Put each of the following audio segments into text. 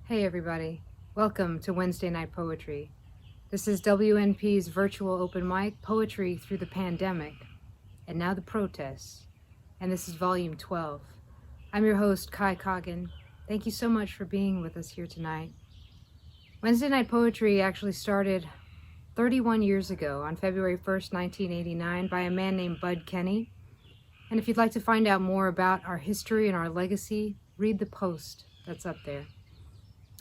Hey everybody, welcome to Wednesday Night Poetry. This is WNP's Virtual Open Mic, Poetry Through the Pandemic, and now the protests, and this is Volume 12. I'm your host, Kai Coggin. Thank you so much for being with us here tonight. Wednesday Night Poetry actually started 31 years ago on February 1st, 1989 by a man named Bud Kenny. And if you'd like to find out more about our history and our legacy, read the post that's up there.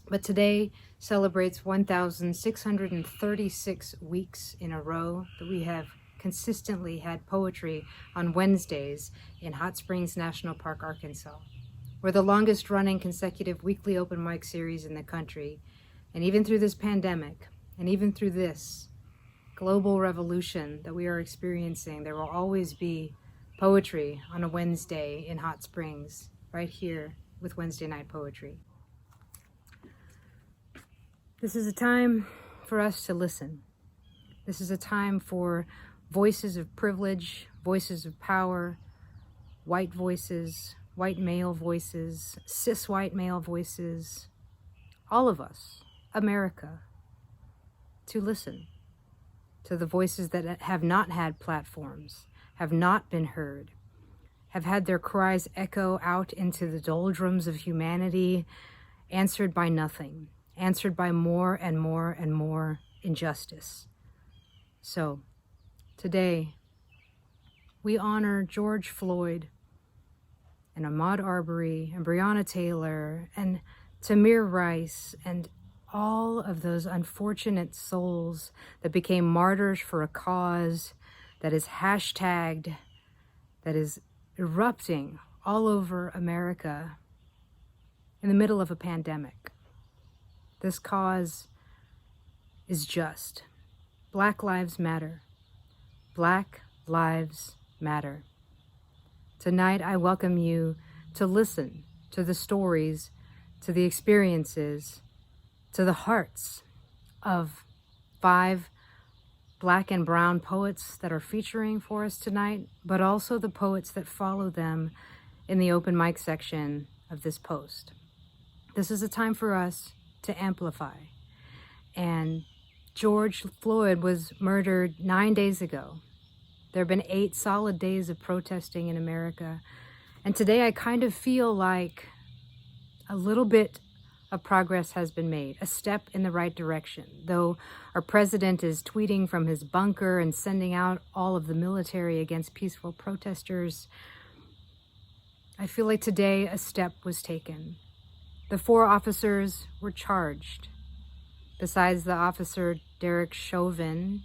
But today celebrates 1,636 weeks in a row that we have consistently had poetry on Wednesdays in Hot Springs National Park, Arkansas. We're the longest running consecutive weekly open mic series in the country. And even through this pandemic, and even through this global revolution that we are experiencing, there will always be poetry on a Wednesday in Hot Springs, right here with Wednesday Night Poetry. This is a time for us to listen. This is a time for voices of privilege, voices of power, white voices, white male voices, cis white male voices, all of us, America, to listen to the voices that have not had platforms, have not been heard, have had their cries echo out into the doldrums of humanity, answered by nothing. Answered by more and more and more injustice. So, today, we honor George Floyd and Ahmaud Arbery and Breonna Taylor and Tamir Rice and all of those unfortunate souls that became martyrs for a cause that is hashtagged, that is erupting all over America in the middle of a pandemic. This cause is just. Black lives matter. Black lives matter. Tonight, I welcome you to listen to the stories, to the experiences, to the hearts of 5 Black and brown poets that are featuring for us tonight, but also the poets that follow them in the open mic section of this post. This is a time for us to amplify. And George Floyd was murdered 9 days ago. There have been 8 solid days of protesting in America. And today I kind of feel like a little bit of progress has been made, a step in the right direction. Though our president is tweeting from his bunker and sending out all of the military against peaceful protesters, I feel like today a step was taken. The 4 officers were charged. Besides the officer Derek Chauvin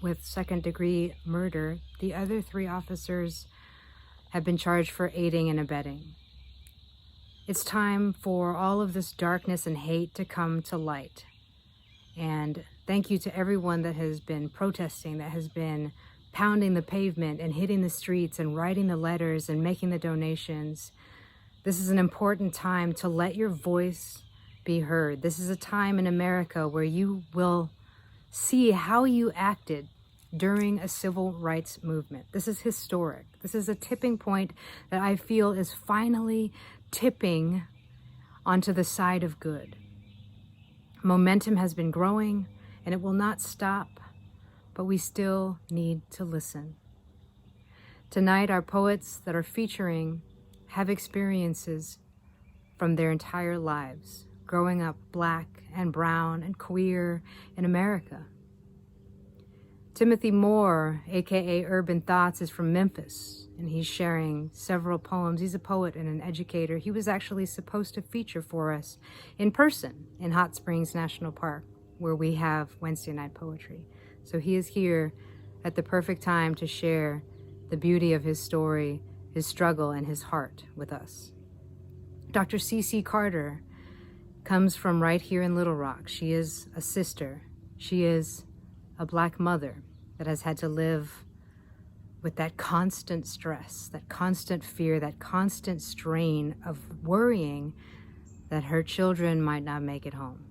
with second-degree murder, the other 3 officers have been charged for aiding and abetting. It's time for all of this darkness and hate to come to light. And thank you to everyone that has been protesting, that has been pounding the pavement and hitting the streets and writing the letters and making the donations. This is an important time to let your voice be heard. This is a time in America where you will see how you acted during a civil rights movement. This is historic. This is a tipping point that I feel is finally tipping onto the side of good. Momentum has been growing and it will not stop, but we still need to listen. Tonight, our poets that are featuring have experiences from their entire lives, growing up Black and brown and queer in America. Timothy Moore, aka Urban Thoughts, is from Memphis, and he's sharing several poems. He's a poet and an educator. He was actually supposed to feature for us in person in Hot Springs National Park, where we have Wednesday Night Poetry. So he is here at the perfect time to share the beauty of his story, his struggle, and his heart with us. Dr. C.C. Carter comes from right here in Little Rock. She is a sister. She is a Black mother that has had to live with that constant stress, that constant fear, that constant strain of worrying that her children might not make it home.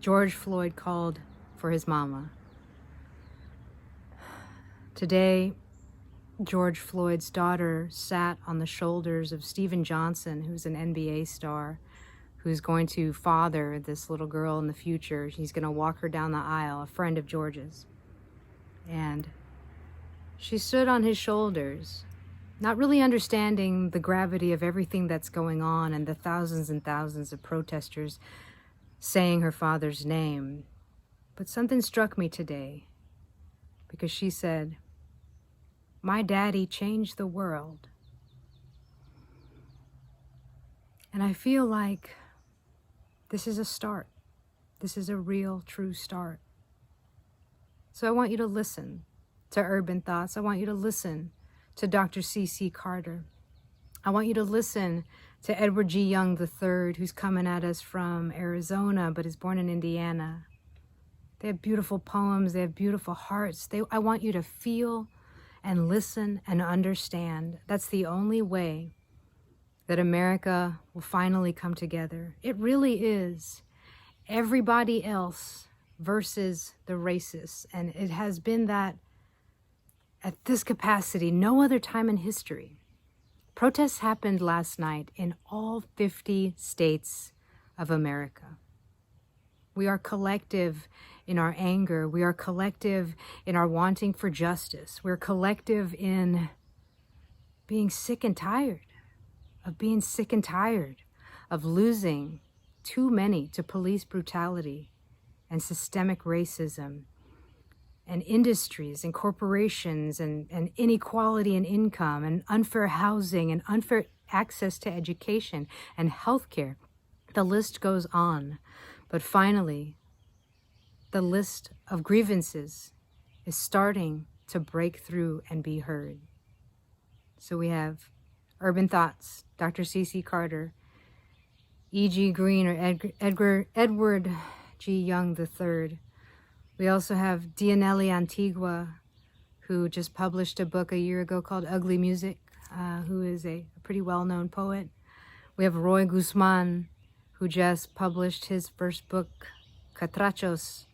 George Floyd called for his mama. Today, George Floyd's daughter sat on the shoulders of Steven Johnson, who's an NBA star, who's going to father this little girl in the future. He's going to walk her down the aisle, a friend of George's. And she stood on his shoulders, not really understanding the gravity of everything that's going on and the thousands and thousands of protesters saying her father's name. But something struck me today, because she said, "My daddy changed the world." And I feel like this is a start. This is a real, true start. So I want you to listen to Urban Thoughts. I want you to listen to Dr. C.C. Carter. I want you to listen to Edward G. Young III, who's coming at us from Arizona, but is born in Indiana. They have beautiful poems. They have beautiful hearts. I want you to feel and listen and understand. That's the only way that America will finally come together. It really is everybody else versus the racists. And it has been that at this capacity, no other time in history. Protests happened last night in all 50 states of America. We are collective in our anger. We are collective in our wanting for justice. We're collective in being sick and tired of losing too many to police brutality and systemic racism and industries and corporations and inequality in income and unfair housing and unfair access to education and healthcare. The list goes on. But finally, the list of grievances is starting to break through and be heard. So we have Urban Thoughts, Dr. C.C. Carter, E.G. Green or Edward G. Young III. We also have Diannely Antigua, who just published a book a year ago called Ugly Music, who is a pretty well-known poet. We have Roy Guzmán, who just published his first book, Catrachos,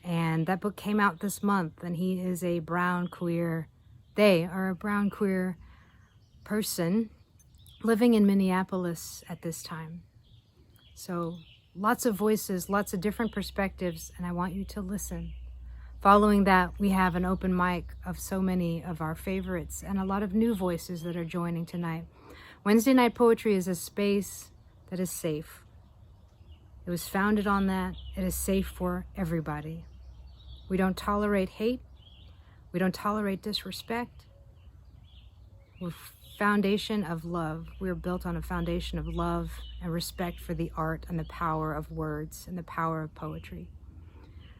and that book came out this month, and he is a brown queer, they are a brown queer person living in Minneapolis at this time. So lots of voices, lots of different perspectives, and I want you to listen. Following that, we have an open mic of so many of our favorites and a lot of new voices that are joining tonight. Wednesday Night Poetry is a space that is safe. It was founded on that. It is safe for everybody. We don't tolerate hate. We don't tolerate disrespect. We're a foundation of love. We're built on a foundation of love and respect for the art and the power of words and the power of poetry.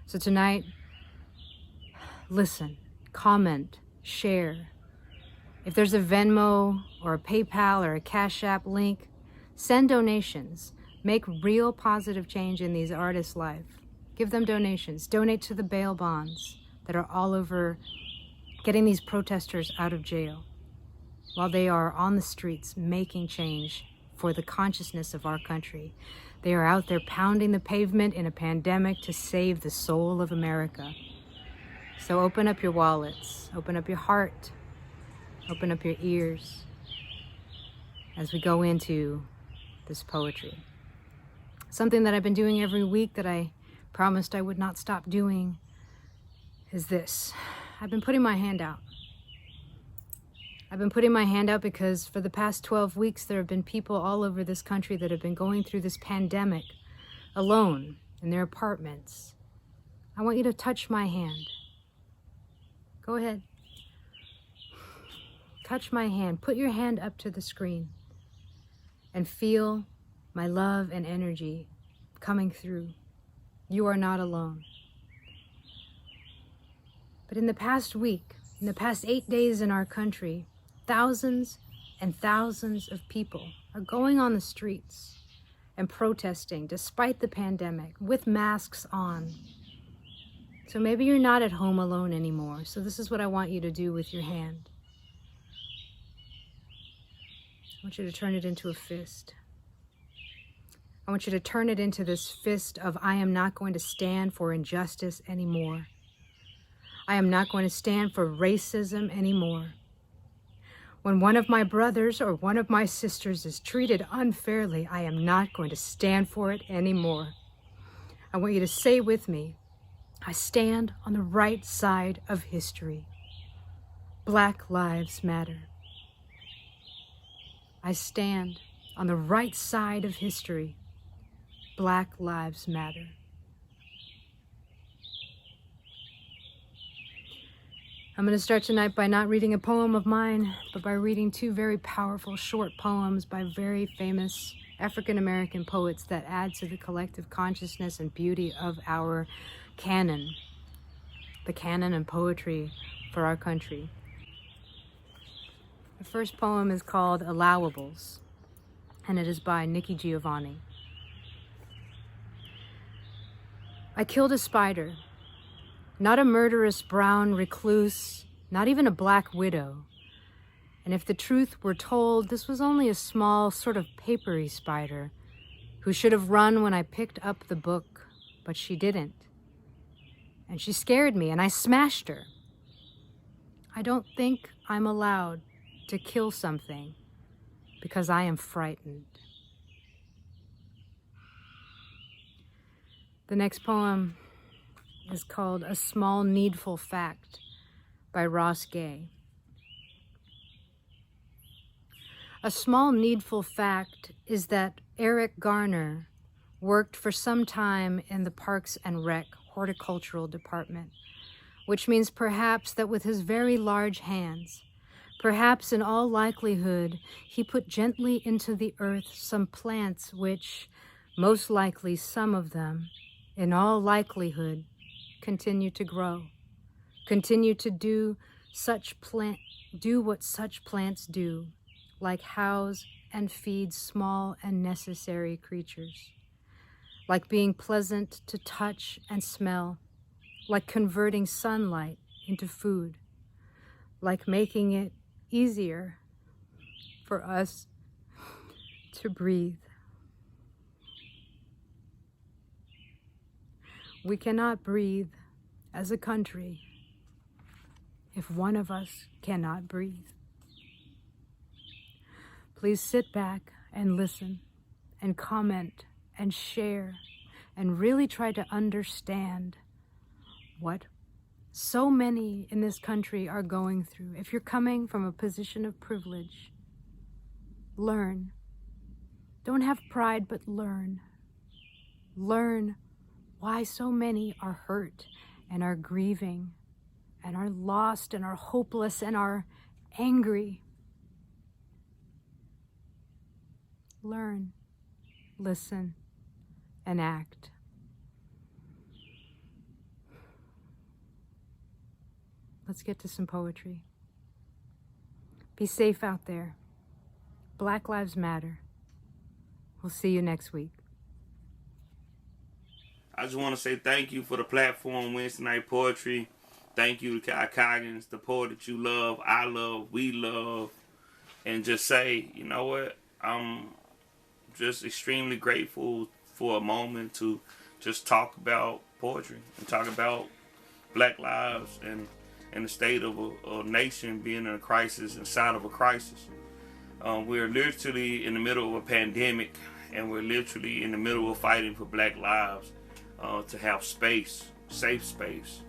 So tonight, listen, comment, share. If there's a Venmo or a PayPal or a Cash App link, send donations. Make real positive change in these artists' life. Give them donations. Donate to the bail bonds that are all over getting these protesters out of jail while they are on the streets making change for the consciousness of our country. They are out there pounding the pavement in a pandemic to save the soul of America. So open up your wallets, open up your heart, open up your ears as we go into this poetry. Something that I've been doing every week that I promised I would not stop doing is this. I've been putting my hand out. I've been putting my hand out because for the past 12 weeks, there have been people all over this country that have been going through this pandemic alone in their apartments. I want you to touch my hand. Go ahead. Touch my hand. Put your hand up to the screen and feel my love and energy coming through. You are not alone. But in the past week, in the past 8 days in our country, thousands and thousands of people are going on the streets and protesting despite the pandemic with masks on. So maybe you're not at home alone anymore. So this is what I want you to do with your hand. I want you to turn it into a fist. I want you to turn it into this fist of, I am not going to stand for injustice anymore. I am not going to stand for racism anymore. When one of my brothers or one of my sisters is treated unfairly, I am not going to stand for it anymore. I want you to say with me, I stand on the right side of history. Black lives matter. I stand on the right side of history. Black lives matter. I'm going to start tonight by not reading a poem of mine, but by reading two very powerful short poems by very famous African-American poets that add to the collective consciousness and beauty of our canon, the canon and poetry for our country. The first poem is called Allowables, and it is by Nikki Giovanni. I killed a spider. Not a murderous brown recluse, not even a black widow. And if the truth were told, this was only a small, sort of papery spider who should have run when I picked up the book, but she didn't. And she scared me, and I smashed her. I don't think I'm allowed to kill something because I am frightened. The next poem is called A Small Needful Fact by Ross Gay. A small needful fact is that Eric Garner worked for some time in the Parks and Rec horticultural department, which means perhaps that with his very large hands, perhaps in all likelihood, he put gently into the earth some plants which, most likely some of them, in all likelihood, continue to grow, continue to do what such plants do, like house and feed small and necessary creatures, like being pleasant to touch and smell, like converting sunlight into food, like making it easier for us to breathe. We cannot breathe as a country if one of us cannot breathe. Please sit back and listen and comment and share and really try to understand what so many in this country are going through. If you're coming from a position of privilege, learn. Don't have pride, but learn. Learn why so many are hurt and are grieving and are lost and are hopeless and are angry. Learn, listen, and act. Let's get to some poetry. Be safe out there. Black Lives Matter. We'll see you next week. I just want to say thank you for the platform, Wednesday Night Poetry. Thank you to Kai Coggin, the poet that you love, I love, we love. And just say, you know what? I'm just extremely grateful for a moment to just talk about poetry and talk about Black lives and the state of a nation being in a crisis, inside of a crisis. We're literally in the middle of a pandemic, and we're literally in the middle of fighting for Black lives. To have space, safe space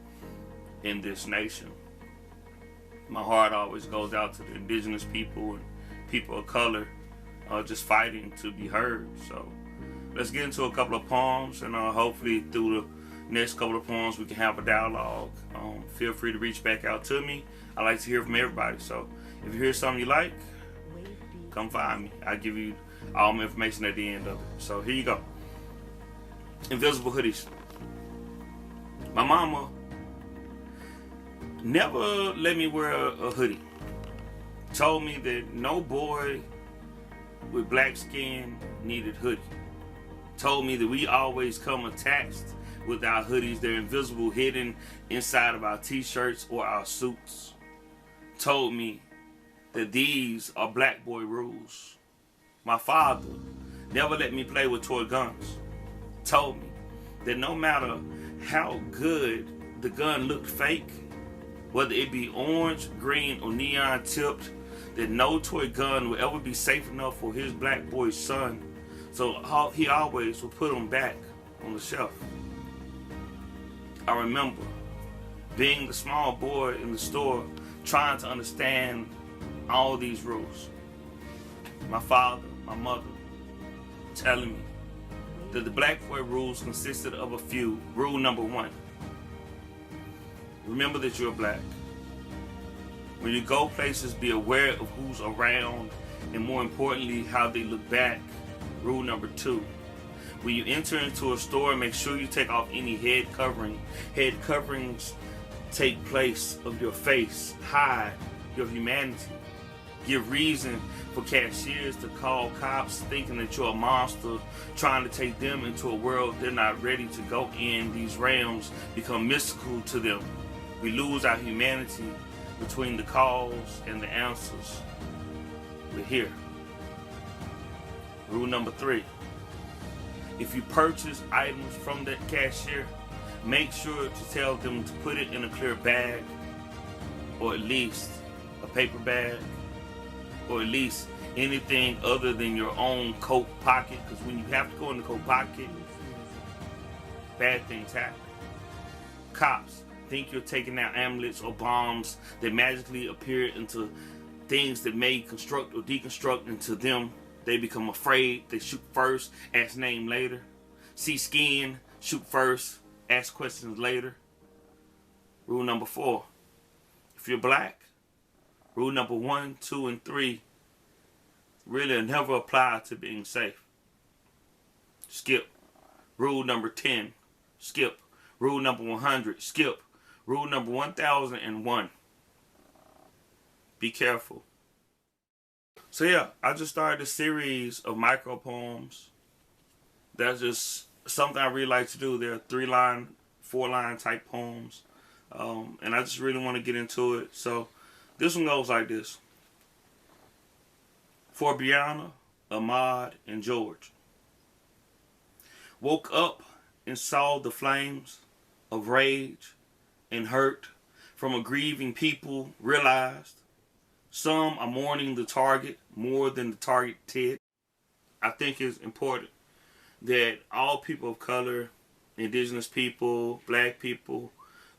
in this nation. My heart always goes out to the indigenous people and people of color just fighting to be heard. So let's get into a couple of poems, and hopefully through the next couple of poems we can have a dialogue. Feel free to reach back out to me. I like to hear from everybody. So if you hear something you like, come find me. I'll give you all my information at the end of it. So here you go. Invisible hoodies. My mama never let me wear a hoodie. Told me that no boy with black skin needed hoodie. Told me that we always come attached with our hoodies. They're invisible, hidden inside of our t-shirts or our suits. Told me that these are black boy rules. My father never let me play with toy guns. Told me that no matter how good the gun looked fake, whether it be orange, green, or neon tipped, that no toy gun will ever be safe enough for his black boy's son, so he always will put them back on the shelf. I remember being the small boy in the store trying to understand all these rules. My father, my mother, telling me that the black boy rules consisted of a few. Rule number 1, remember that you're black. When you go places, be aware of who's around, and more importantly, how they look back. Rule number 2, when you enter into a store, make sure you take off any head covering. Head coverings take place of your face, hide your humanity. Give reason for cashiers to call cops thinking that you're a monster, trying to take them into a world they're not ready to go in. These realms become mystical to them. We lose our humanity between the calls and the answers. We're here. Rule number 3, if you purchase items from that cashier, make sure to tell them to put it in a clear bag, or at least a paper bag, or at least anything other than your own coat pocket, because when you have to go in the coat pocket, bad things happen. Cops think you're taking out amulets or bombs that magically appear into things that may construct or deconstruct into them. They become afraid. They shoot first, ask name later. See skin, shoot first, ask questions later. Rule number 4, if you're black, rule number 1, 2, and 3 really never apply to being safe. Skip. Rule number 10, skip. Rule number 100, skip. Rule number 1001, be careful. So yeah, I just started a series of micro poems. That's just something I really like to do. They're 3-line, 4-line type poems. And I just really want to get into it. So this one goes like this. For Brianna, Ahmad, and George. Woke up and saw the flames of rage and hurt from a grieving people. Realized some are mourning the target more than the targeted. I think it's important that all people of color, indigenous people, black people,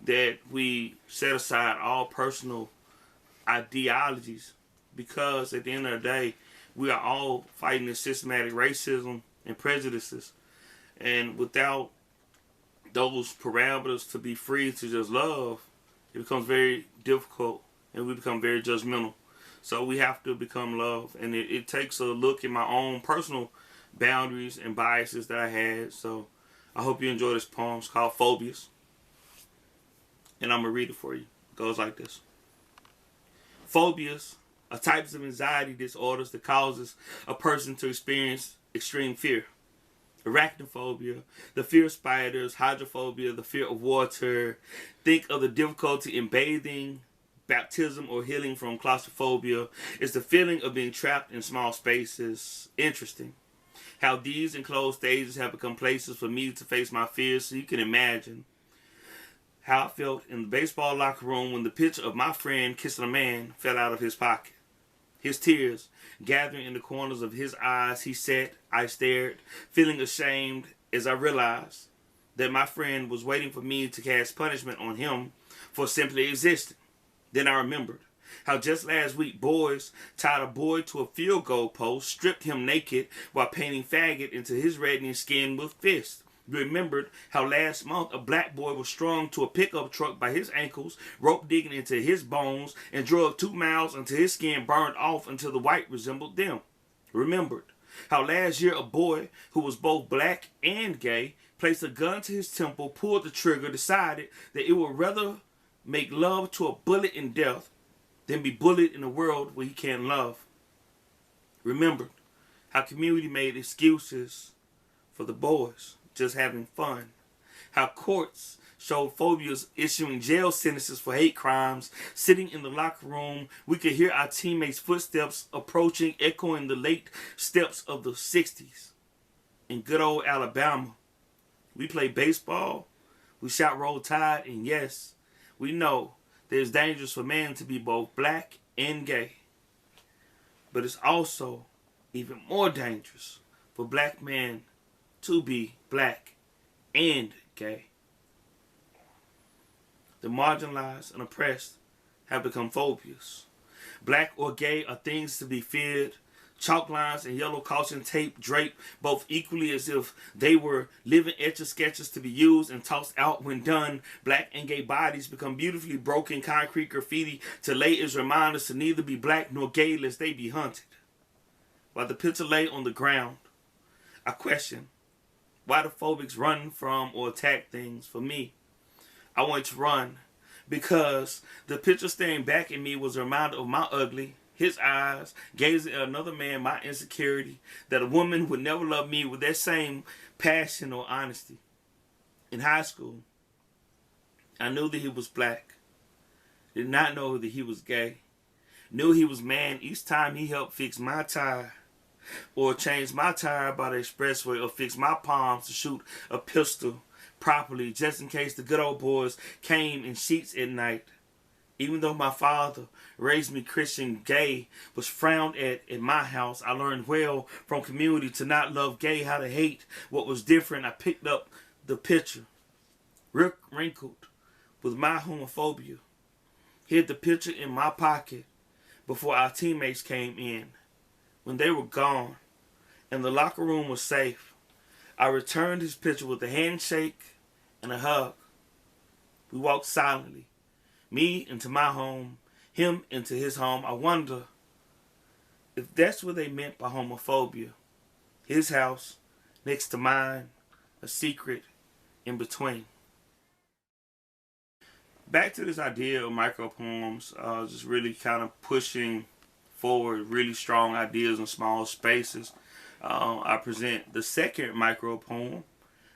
that we set aside all personal ideologies, because at the end of the day, we are all fighting this systematic racism and prejudices. And without those parameters to be free to just love, it becomes very difficult and we become very judgmental. So we have to become love. And it takes a look at my own personal boundaries and biases that I had. So I hope you enjoy this poem. It's called Phobias. And I'm going to read it for you. It goes like this. Phobias are types of anxiety disorders that causes a person to experience extreme fear. Arachnophobia, the fear of spiders. Hydrophobia, the fear of water. Think of the difficulty in bathing, baptism, or healing from claustrophobia. It's the feeling of being trapped in small spaces. Interesting how these enclosed stages have become places for me to face my fears. So you can imagine how I felt in the baseball locker room when the picture of my friend kissing a man fell out of his pocket. His tears gathering in the corners of his eyes. He sat, I stared, feeling ashamed as I realized that my friend was waiting for me to cast punishment on him for simply existing. Then I remembered how just last week boys tied a boy to a field goal post, stripped him naked while painting faggot into his reddening skin with fists. Remembered how last month a black boy was strung to a pickup truck by his ankles, rope digging into his bones, and drug 2 miles until his skin burned off until the white resembled them. Remembered how last year a boy who was both black and gay placed a gun to his temple, pulled the trigger, decided that it would rather make love to a bullet in death than be bullied in a world where he can't love. Remembered how community made excuses for the boys just having fun. How courts showed phobias issuing jail sentences for hate crimes. Sitting in the locker room, we could hear our teammates' footsteps approaching, echoing the late steps of the 60s. In good old Alabama, we played baseball, we shot Roll Tide, and yes, we know that it's dangerous for men to be both black and gay. But it's also even more dangerous for black men to be black and gay. The marginalized and oppressed have become phobias. Black or gay are things to be feared. Chalk lines and yellow caution tape drape both equally as if they were living etch-a-sketches to be used and tossed out when done. Black and gay bodies become beautifully broken concrete graffiti to lay as reminders to neither be black nor gay lest they be hunted. While the picture lay on the ground, I question why the phobics run from or attack things. For me, I want to run because the picture staring back at me was a reminder of my ugly, his eyes gazing at another man, my insecurity, that a woman would never love me with that same passion or honesty. In high school, I knew that he was black. Did not know that he was gay. Knew he was man each time he helped fix my tire or change my tire by the expressway or fix my palms to shoot a pistol properly just in case the good old boys came in sheets at night. Even though my father raised me Christian, gay was frowned at in my house. I learned well from community to not love gay, how to hate what was different. I picked up the picture, wrinkled with my homophobia, hid the picture in my pocket before our teammates came in. When they were gone and the locker room was safe, I returned his picture with a handshake and a hug. We walked silently, me into my home, him into his home. I wonder if that's what they meant by homophobia. His house next to mine, a secret in between. Back to this idea of micro poems, just really kind of pushing forward really strong ideas in small spaces. I present the second micro poem,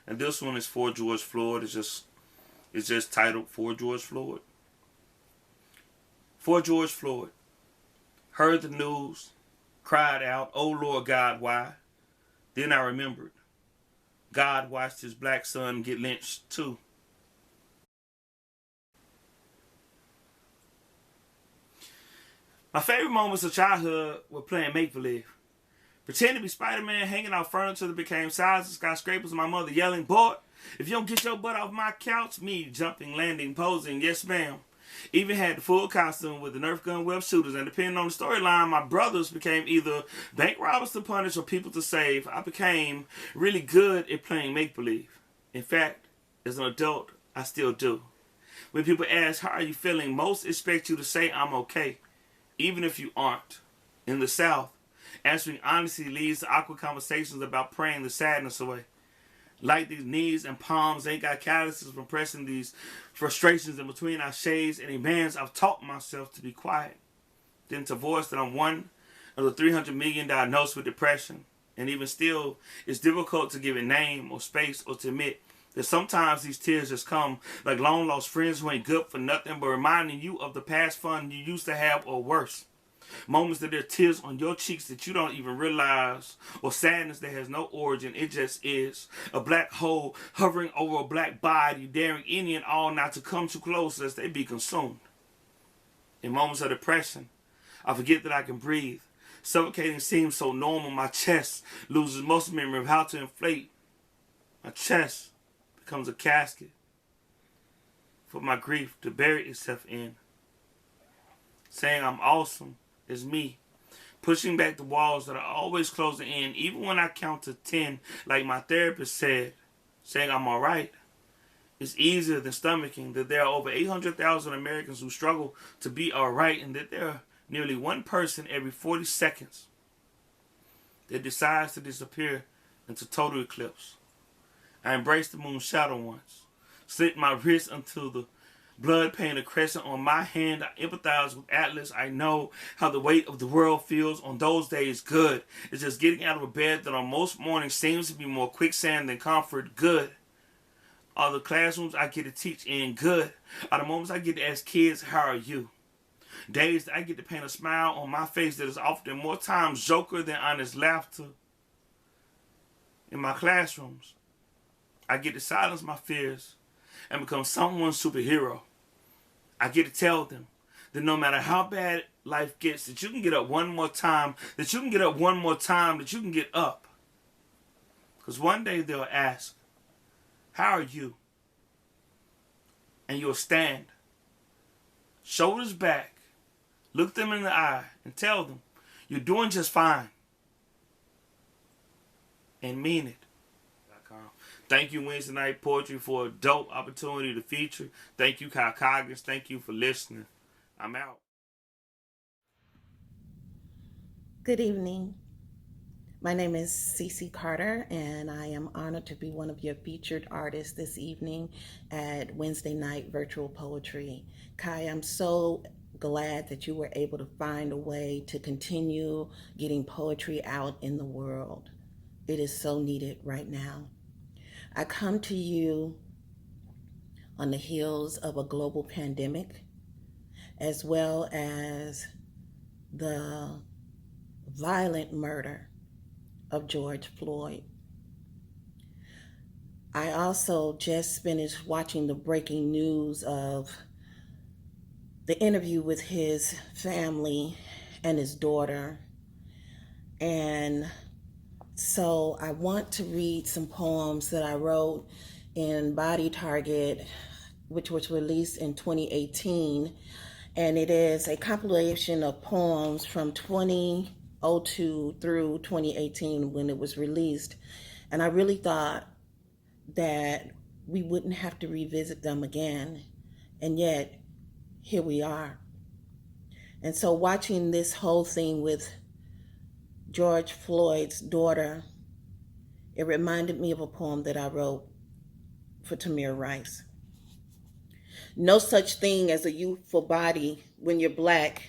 and this one is for George Floyd. It's just titled For George Floyd. For George Floyd, heard the news, cried out, "Oh Lord God, why?" Then I remembered, God watched his black son get lynched too. My favorite moments of childhood were playing make-believe. Pretending to be Spider-Man, hanging out furniture that became sizes, skyscrapers, and my mother yelling, "Boy, if you don't get your butt off my couch," me jumping, landing, posing, "Yes, ma'am." Even had the full costume with the Nerf gun web shooters, and depending on the storyline, my brothers became either bank robbers to punish or people to save. I became really good at playing make-believe. In fact, as an adult, I still do. When people ask, "How are you feeling?" most expect you to say, "I'm okay," even if you aren't. In the South, answering honestly leads to awkward conversations about praying the sadness away. Like these knees and palms ain't got calluses from pressing these frustrations in between our shades and demands. I've taught myself to be quiet, then to voice that I'm one of the 300 million diagnosed with depression. And even still, it's difficult to give a name or space or to admit that sometimes these tears just come like long lost friends who ain't good for nothing but reminding you of the past fun you used to have, or worse. Moments that there are tears on your cheeks that you don't even realize, or sadness that has no origin, it just is. A black hole hovering over a black body, daring any and all not to come too close lest they be consumed. In moments of depression, I forget that I can breathe. Suffocating seems so normal, my chest loses muscle memory of how to inflate. My chest becomes a casket for my grief to bury itself in. Saying I'm awesome is me pushing back the walls that are always closing in, even when I count to 10, like my therapist said. Saying I'm alright is easier than stomaching that there are over 800,000 Americans who struggle to be alright, and that there are nearly one person every 40 seconds that decides to disappear into total eclipse. I embraced the moon's shadow once, slit my wrist until the blood painted a crescent on my hand. I empathize with Atlas. I know how the weight of the world feels on those days. Good. It's just getting out of a bed that on most mornings seems to be more quicksand than comfort. Good. Are the classrooms I get to teach in? Good. Are the moments I get to ask kids, "How are you?" Days that I get to paint a smile on my face that is often more times joker than honest laughter. In my classrooms, I get to silence my fears and become someone's superhero. I get to tell them that no matter how bad life gets, that you can get up one more time, that you can get up one more time, that you can get up. Because one day they'll ask, how are you? And you'll stand, shoulders back, look them in the eye, and tell them, you're doing just fine. And mean it. Thank you, Wednesday Night Poetry, for a dope opportunity to feature. Thank you, Kai Coggin. Thank you for listening. I'm out. Good evening. My name is Cece Carter, and I am honored to be one of your featured artists this evening at Wednesday Night Virtual Poetry. Kai, I'm so glad that you were able to find a way to continue getting poetry out in the world. It is so needed right now. I come to you on the heels of a global pandemic, as well as the violent murder of George Floyd. I also just finished watching the breaking news of the interview with his family and his daughter. And so I want to read some poems that I wrote in Body Target, which was released in 2018. And it is a compilation of poems from 2002 through 2018 when it was released. And I really thought that we wouldn't have to revisit them again. And yet, here we are. And so watching this whole thing with George Floyd's daughter, it reminded me of a poem that I wrote for Tamir Rice. No such thing as a youthful body when you're Black.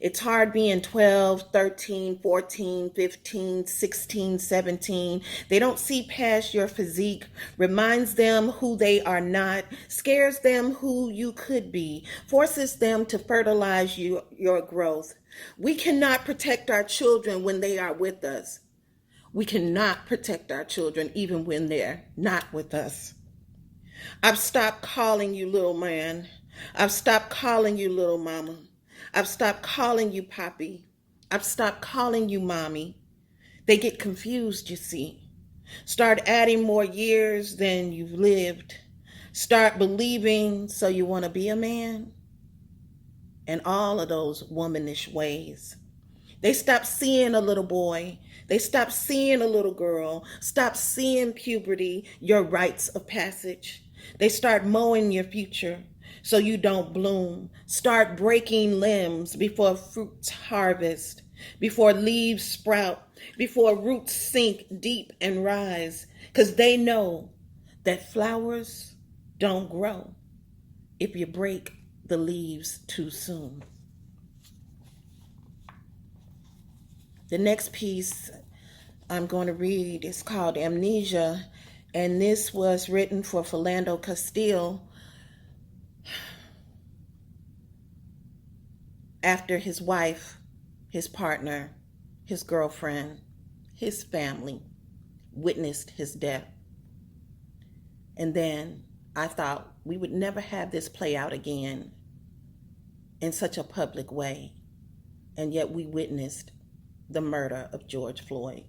It's hard being 12, 13, 14, 15, 16, 17. They don't see past your physique, reminds them who they are not, scares them who you could be, forces them to fertilize your growth. We cannot protect our children when they are with us. We cannot protect our children even when they're not with us. I've stopped calling you little man. I've stopped calling you little mama. I've stopped calling you Poppy. I've stopped calling you Mommy. They get confused, you see. Start adding more years than you've lived. Start believing so you want to be a man. And all of those womanish ways. They stop seeing a little boy. They stop seeing a little girl. Stop seeing puberty, your rites of passage. They start mowing your future so you don't bloom. Start breaking limbs before fruits harvest, before leaves sprout, before roots sink deep and rise, because they know that flowers don't grow if you break the leaves too soon. The next piece I'm going to read is called Amnesia, and this was written for Philando Castile after his wife, his partner, his girlfriend, his family witnessed his death. And then I thought we would never have this play out again in such a public way. And yet we witnessed the murder of George Floyd.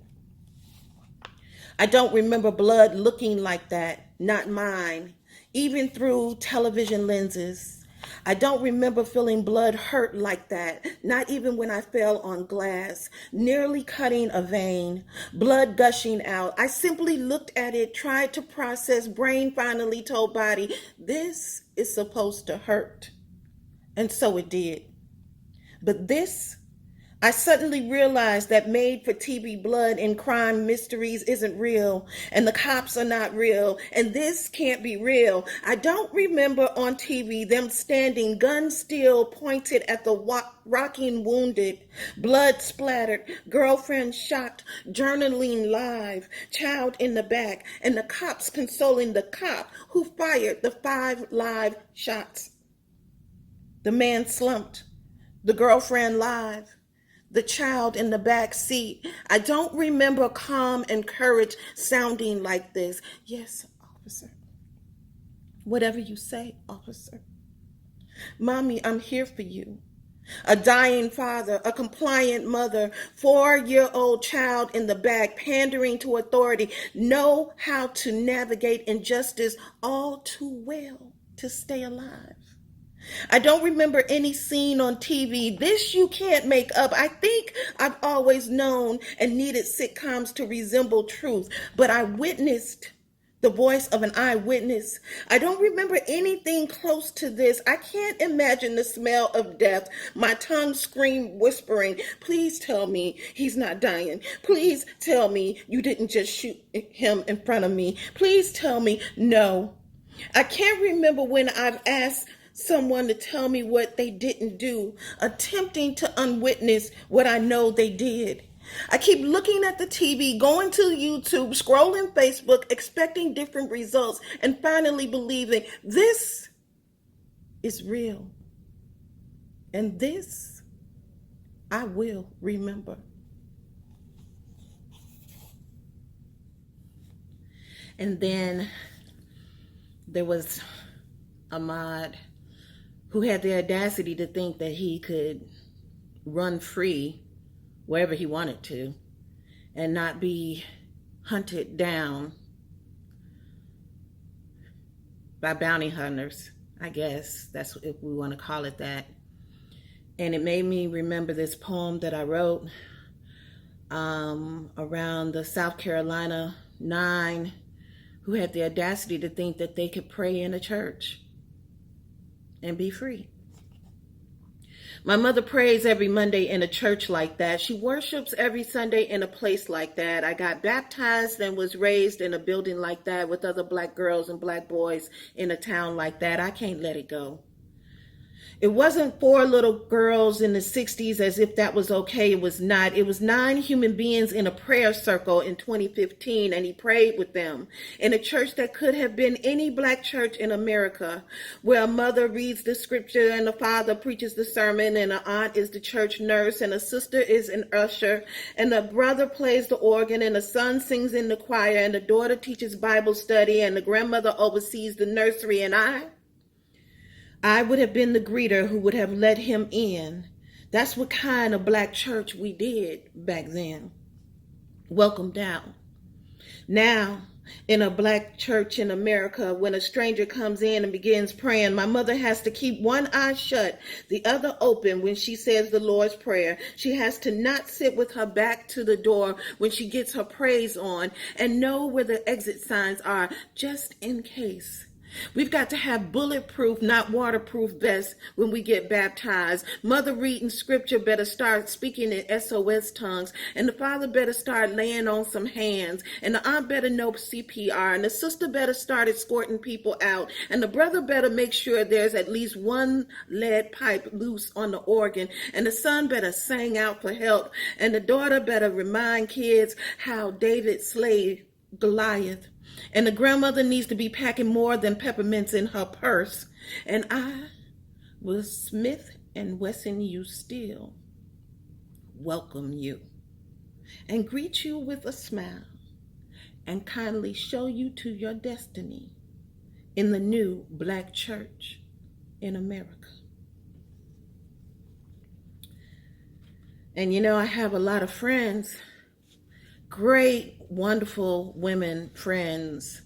I don't remember blood looking like that, not mine, even through television lenses. I don't remember feeling blood hurt like that, not even when I fell on glass, nearly cutting a vein, blood gushing out. I simply looked at it, tried to process, brain finally told body, this is supposed to hurt. And so it did. But this, I suddenly realized that made for TV blood and crime mysteries isn't real, and the cops are not real, and this can't be real. I don't remember on TV them standing, gun still pointed at the rocking wounded, blood splattered, girlfriend shot, journaling live, child in the back, and the cops consoling the cop who fired the 5 live shots. The man slumped, the girlfriend live, the child in the back seat. I don't remember calm and courage sounding like this. Yes, officer. Whatever you say, officer. Mommy, I'm here for you. A dying father, a compliant mother, 4-year-old child in the back, pandering to authority, know how to navigate injustice all too well to stay alive. I don't remember any scene on TV. This you can't make up. I think I've always known and needed sitcoms to resemble truth, but I witnessed the voice of an eyewitness. I don't remember anything close to this. I can't imagine the smell of death. My tongue screamed, whispering, please tell me he's not dying. Please tell me you didn't just shoot him in front of me. Please tell me no. I can't remember when I've asked someone to tell me what they didn't do, attempting to unwitness what I know they did. I keep looking at the TV, going to YouTube, scrolling Facebook, expecting different results, and finally believing this is real. And this I will remember. And then there was Ahmaud, who had the audacity to think that he could run free wherever he wanted to and not be hunted down by bounty hunters. I guess that's if we want to call it that. And it made me remember this poem that I wrote around the South Carolina 9 who had the audacity to think that they could pray in a church and be free. My mother prays every Monday in a church like that. She worships every Sunday in a place like that. I got baptized and was raised in a building like that with other black girls and black boys in a town like that. I can't let it go. It wasn't 4 little girls in the 60s as if that was okay. It was not. It was 9 human beings in a prayer circle in 2015, and he prayed with them in a church that could have been any black church in America, where a mother reads the scripture and a father preaches the sermon, and an aunt is the church nurse, and a sister is an usher, and a brother plays the organ, and a son sings in the choir, and the daughter teaches Bible study, and the grandmother oversees the nursery, and I would have been the greeter who would have let him in. That's what kind of black church we did back then. Welcome down. Now, in a black church in America, when a stranger comes in and begins praying, my mother has to keep one eye shut, the other open when she says the Lord's Prayer. She has to not sit with her back to the door when she gets her praise on and know where the exit signs are, just in case. We've got to have bulletproof, not waterproof vests when we get baptized. Mother reading scripture better start speaking in SOS tongues, and the father better start laying on some hands, and the aunt better know CPR, and the sister better start escorting people out, and the brother better make sure there's at least one lead pipe loose on the organ, and the son better sing out for help, and the daughter better remind kids how David slayed Goliath. And the grandmother needs to be packing more than peppermints in her purse. And I will Smith and Wesson you still welcome you and greet you with a smile and kindly show you to your destiny in the new black church in America. And you know, I have a lot of friends, great, wonderful women friends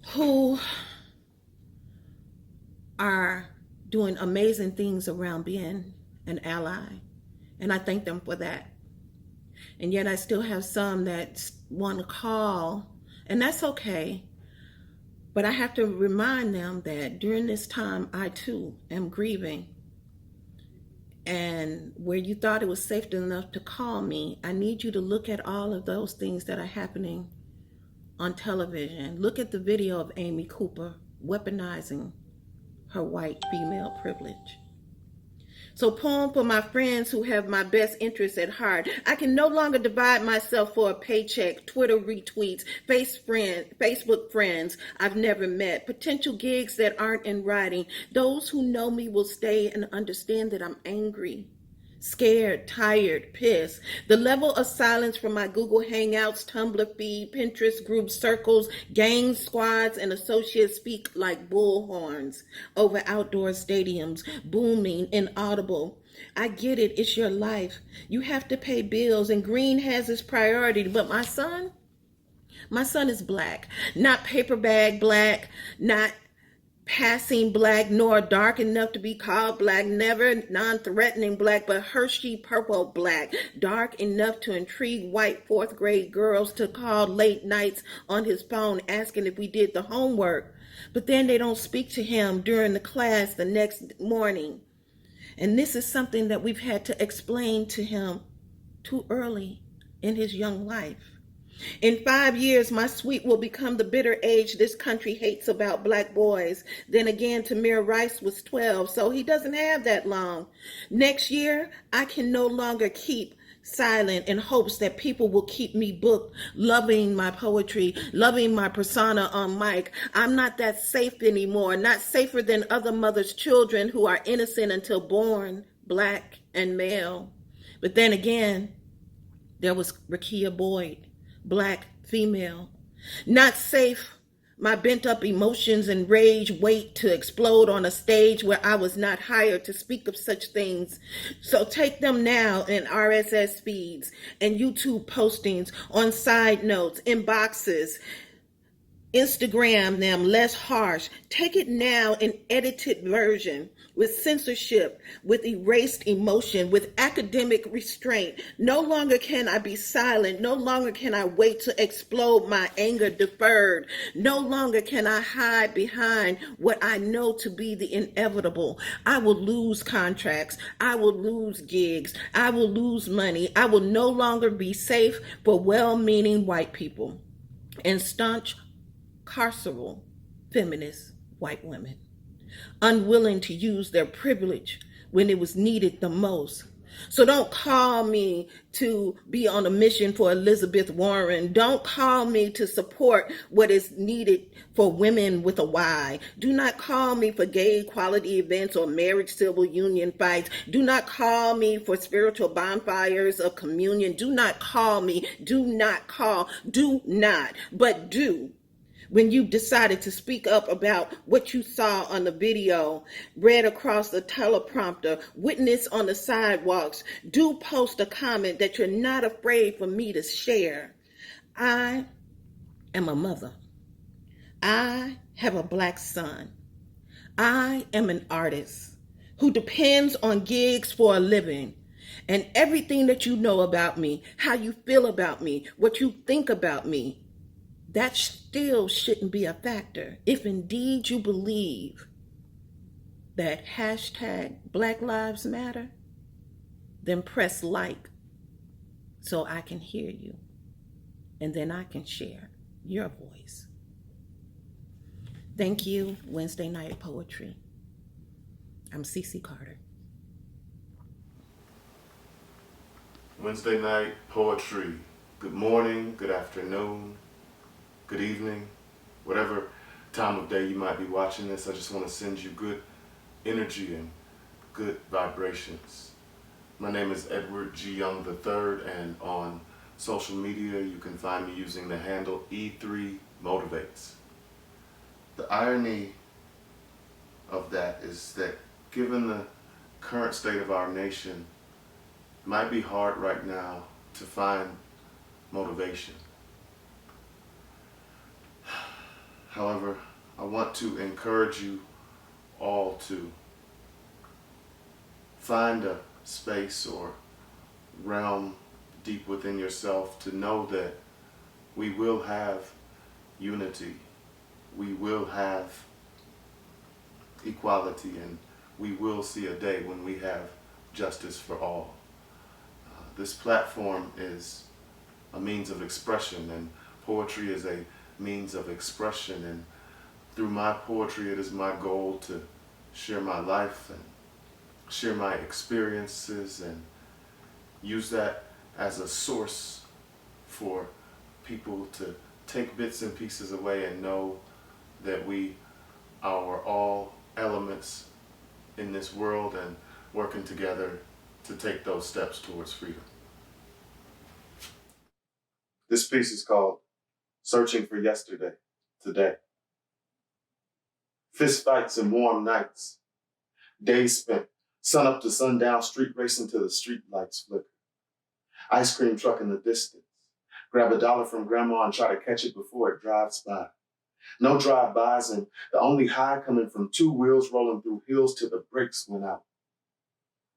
who are doing amazing things around being an ally. And I thank them for that. And yet I still have some that want to call, and that's okay. But I have to remind them that during this time, I too am grieving. And where you thought it was safe enough to call me, I need you to look at all of those things that are happening on television. Look at the video of Amy Cooper weaponizing her white female privilege. So poem for my friends who have my best interests at heart. I can no longer divide myself for a paycheck, Twitter retweets, Facebook friends I've never met, potential gigs that aren't in writing. Those who know me will stay and understand that I'm angry, Scared, tired, pissed. The level of silence from my Google Hangouts, Tumblr feed, Pinterest group circles, gang squads, and associates speak like bullhorns over outdoor stadiums, booming, inaudible. I get it, it's your life. You have to pay bills, and green has its priority, but my son is black. Not paper bag black, not passing black, nor dark enough to be called black, never non-threatening black, but Hershey purple black, dark enough to intrigue white fourth grade girls to call late nights on his phone asking if we did the homework. But then they don't speak to him during the class the next morning. And this is something that we've had to explain to him too early in his young life. In 5 years, my sweet will become the bitter age this country hates about black boys. Then again, Tamir Rice was 12, so he doesn't have that long. Next year, I can no longer keep silent in hopes that people will keep me booked, loving my poetry, loving my persona on mic. I'm not that safe anymore, not safer than other mothers' children who are innocent until born, black and male. But then again, there was Rakia Boyd, black female. Not safe, my bent up emotions and rage wait to explode on a stage where I was not hired to speak of such things. So take them now in RSS feeds and YouTube postings, on side notes, inboxes. Instagram them less harsh. Take it now in edited version, with censorship, with erased emotion, with academic restraint. No longer can I be silent. No longer can I wait to explode my anger deferred. No longer can I hide behind what I know to be the inevitable. I will lose contracts. I will lose gigs. I will lose money. I will no longer be safe for well-meaning white people and staunch carceral feminist white women, unwilling to use their privilege when it was needed the most. So don't call me to be on a mission for Elizabeth Warren. Don't call me to support what is needed for women with a Y. Do not call me for gay equality events or marriage civil union fights. Do not call me for spiritual bonfires of communion. Do not call me. Do not call. Do not. But do. When you decided to speak up about what you saw on the video, read across the teleprompter, witness on the sidewalks, do post a comment that you're not afraid for me to share. I am a mother. I have a black son. I am an artist who depends on gigs for a living. And everything that you know about me, how you feel about me, what you think about me, that still shouldn't be a factor. If indeed you believe that hashtag Black Lives Matter, then press like so I can hear you, and then I can share your voice. Thank you, Wednesday Night Poetry. I'm Cece Carter. Wednesday Night Poetry. Good morning, good afternoon, good evening, whatever time of day you might be watching this. I just want to send you good energy and good vibrations. My name is Edward G. Young III, and on social media you can find me using the handle E3 Motivates. The irony of that is that given the current state of our nation, it might be hard right now to find motivation. However, I want to encourage you all to find a space or realm deep within yourself to know that we will have unity, we will have equality, and we will see a day when we have justice for all. This platform is a means of expression, and poetry is a means of expression, and through my poetry it is my goal to share my life and share my experiences and use that as a source for people to take bits and pieces away and know that we are all elements in this world and working together to take those steps towards freedom. This piece is called Searching for Yesterday, Today. Fist fights and warm nights, days spent sun up to sundown, street racing till the street lights flicker. Ice cream truck in the distance. Grab $1 from grandma and try to catch it before it drives by. No drive-bys, and the only high coming from 2 wheels rolling through hills till the brakes went out.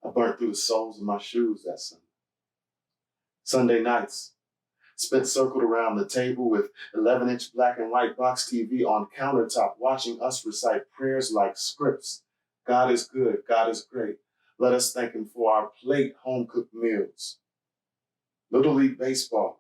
I burnt through the soles of my shoes that Sunday. Sunday nights, spent circled around the table with 11-inch black and white box TV on countertop, watching us recite prayers like scripts. God is good, God is great. Let us thank him for our plate home-cooked meals. Little League Baseball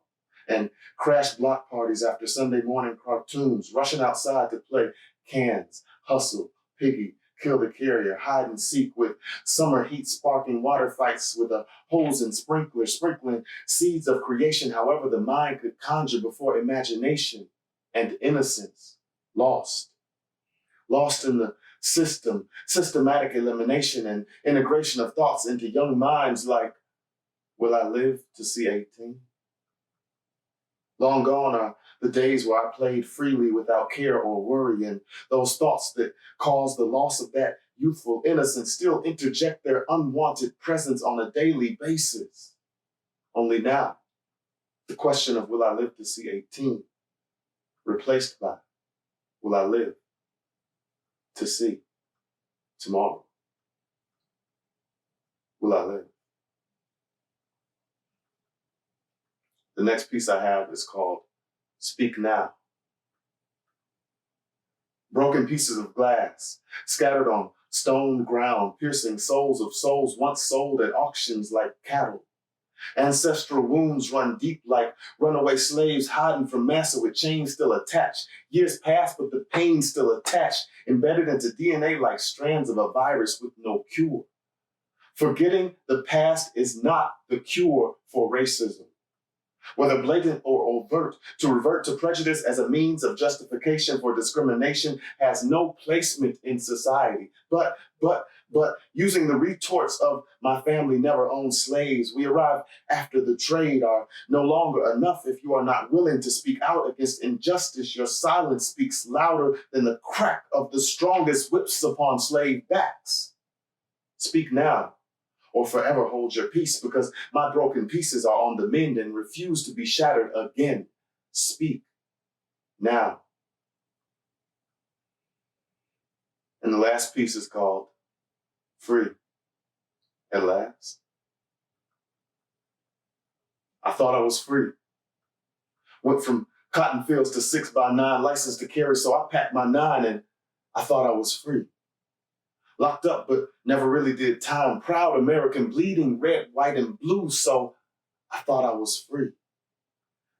and crash block parties after Sunday morning cartoons, rushing outside to play cans, hustle, piggy, kill the carrier, hide and seek with summer heat sparking water fights with a hose and sprinkler, sprinkling seeds of creation, however the mind could conjure before imagination and innocence lost. Lost in the system, systematic elimination and integration of thoughts into young minds like, will I live to see 18? Long gone are the days where I played freely without care or worry, and those thoughts that caused the loss of that youthful innocence still interject their unwanted presence on a daily basis. Only now, the question of will I live to see 18, replaced by will I live to see tomorrow? Will I live? The next piece I have is called Speak Now. Broken pieces of glass scattered on stone ground, piercing souls of souls once sold at auctions like cattle. Ancestral wounds run deep like runaway slaves hiding from massa with chains still attached. Years pass, but the pain still attached, embedded into DNA like strands of a virus with no cure. Forgetting the past is not the cure for racism. Whether blatant or overt, to revert to prejudice as a means of justification for discrimination has no placement in society. But using the retorts of my family never owned slaves, we arrive after the trade are no longer enough if you are not willing to speak out against injustice. Your silence speaks louder than the crack of the strongest whips upon slave backs. Speak now, or forever hold your peace, because my broken pieces are on the mend and refuse to be shattered again. Speak now. And the last piece is called Free at Last. I thought I was free. Went from cotton fields to 6x9 license to carry, so I packed my 9 and I thought I was free. Locked up, but never really did time. Proud American, bleeding red, white, and blue, so I thought I was free.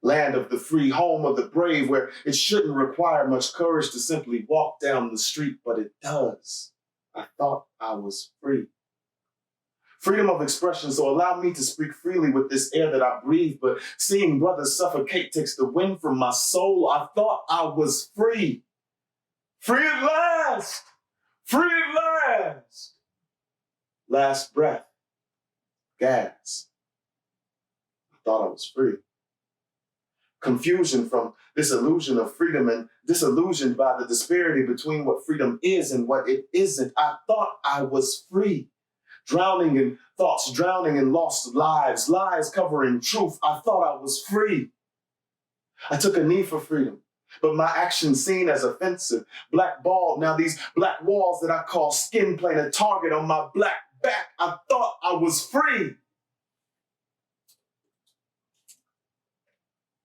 Land of the free, home of the brave, where it shouldn't require much courage to simply walk down the street, but it does. I thought I was free. Freedom of expression, so allow me to speak freely with this air that I breathe, but seeing brothers suffocate takes the wind from my soul. I thought I was free. Free at last! Free at last! Last breath. Gas. I thought I was free. Confusion from this illusion of freedom and disillusioned by the disparity between what freedom is and what it isn't. I thought I was free. Drowning in thoughts, drowning in lost lives, lies covering truth. I thought I was free. I took a knee for freedom, but my actions seen as offensive. Blackballed, now these black walls that I call skin playing a target on my black back. I thought I was free.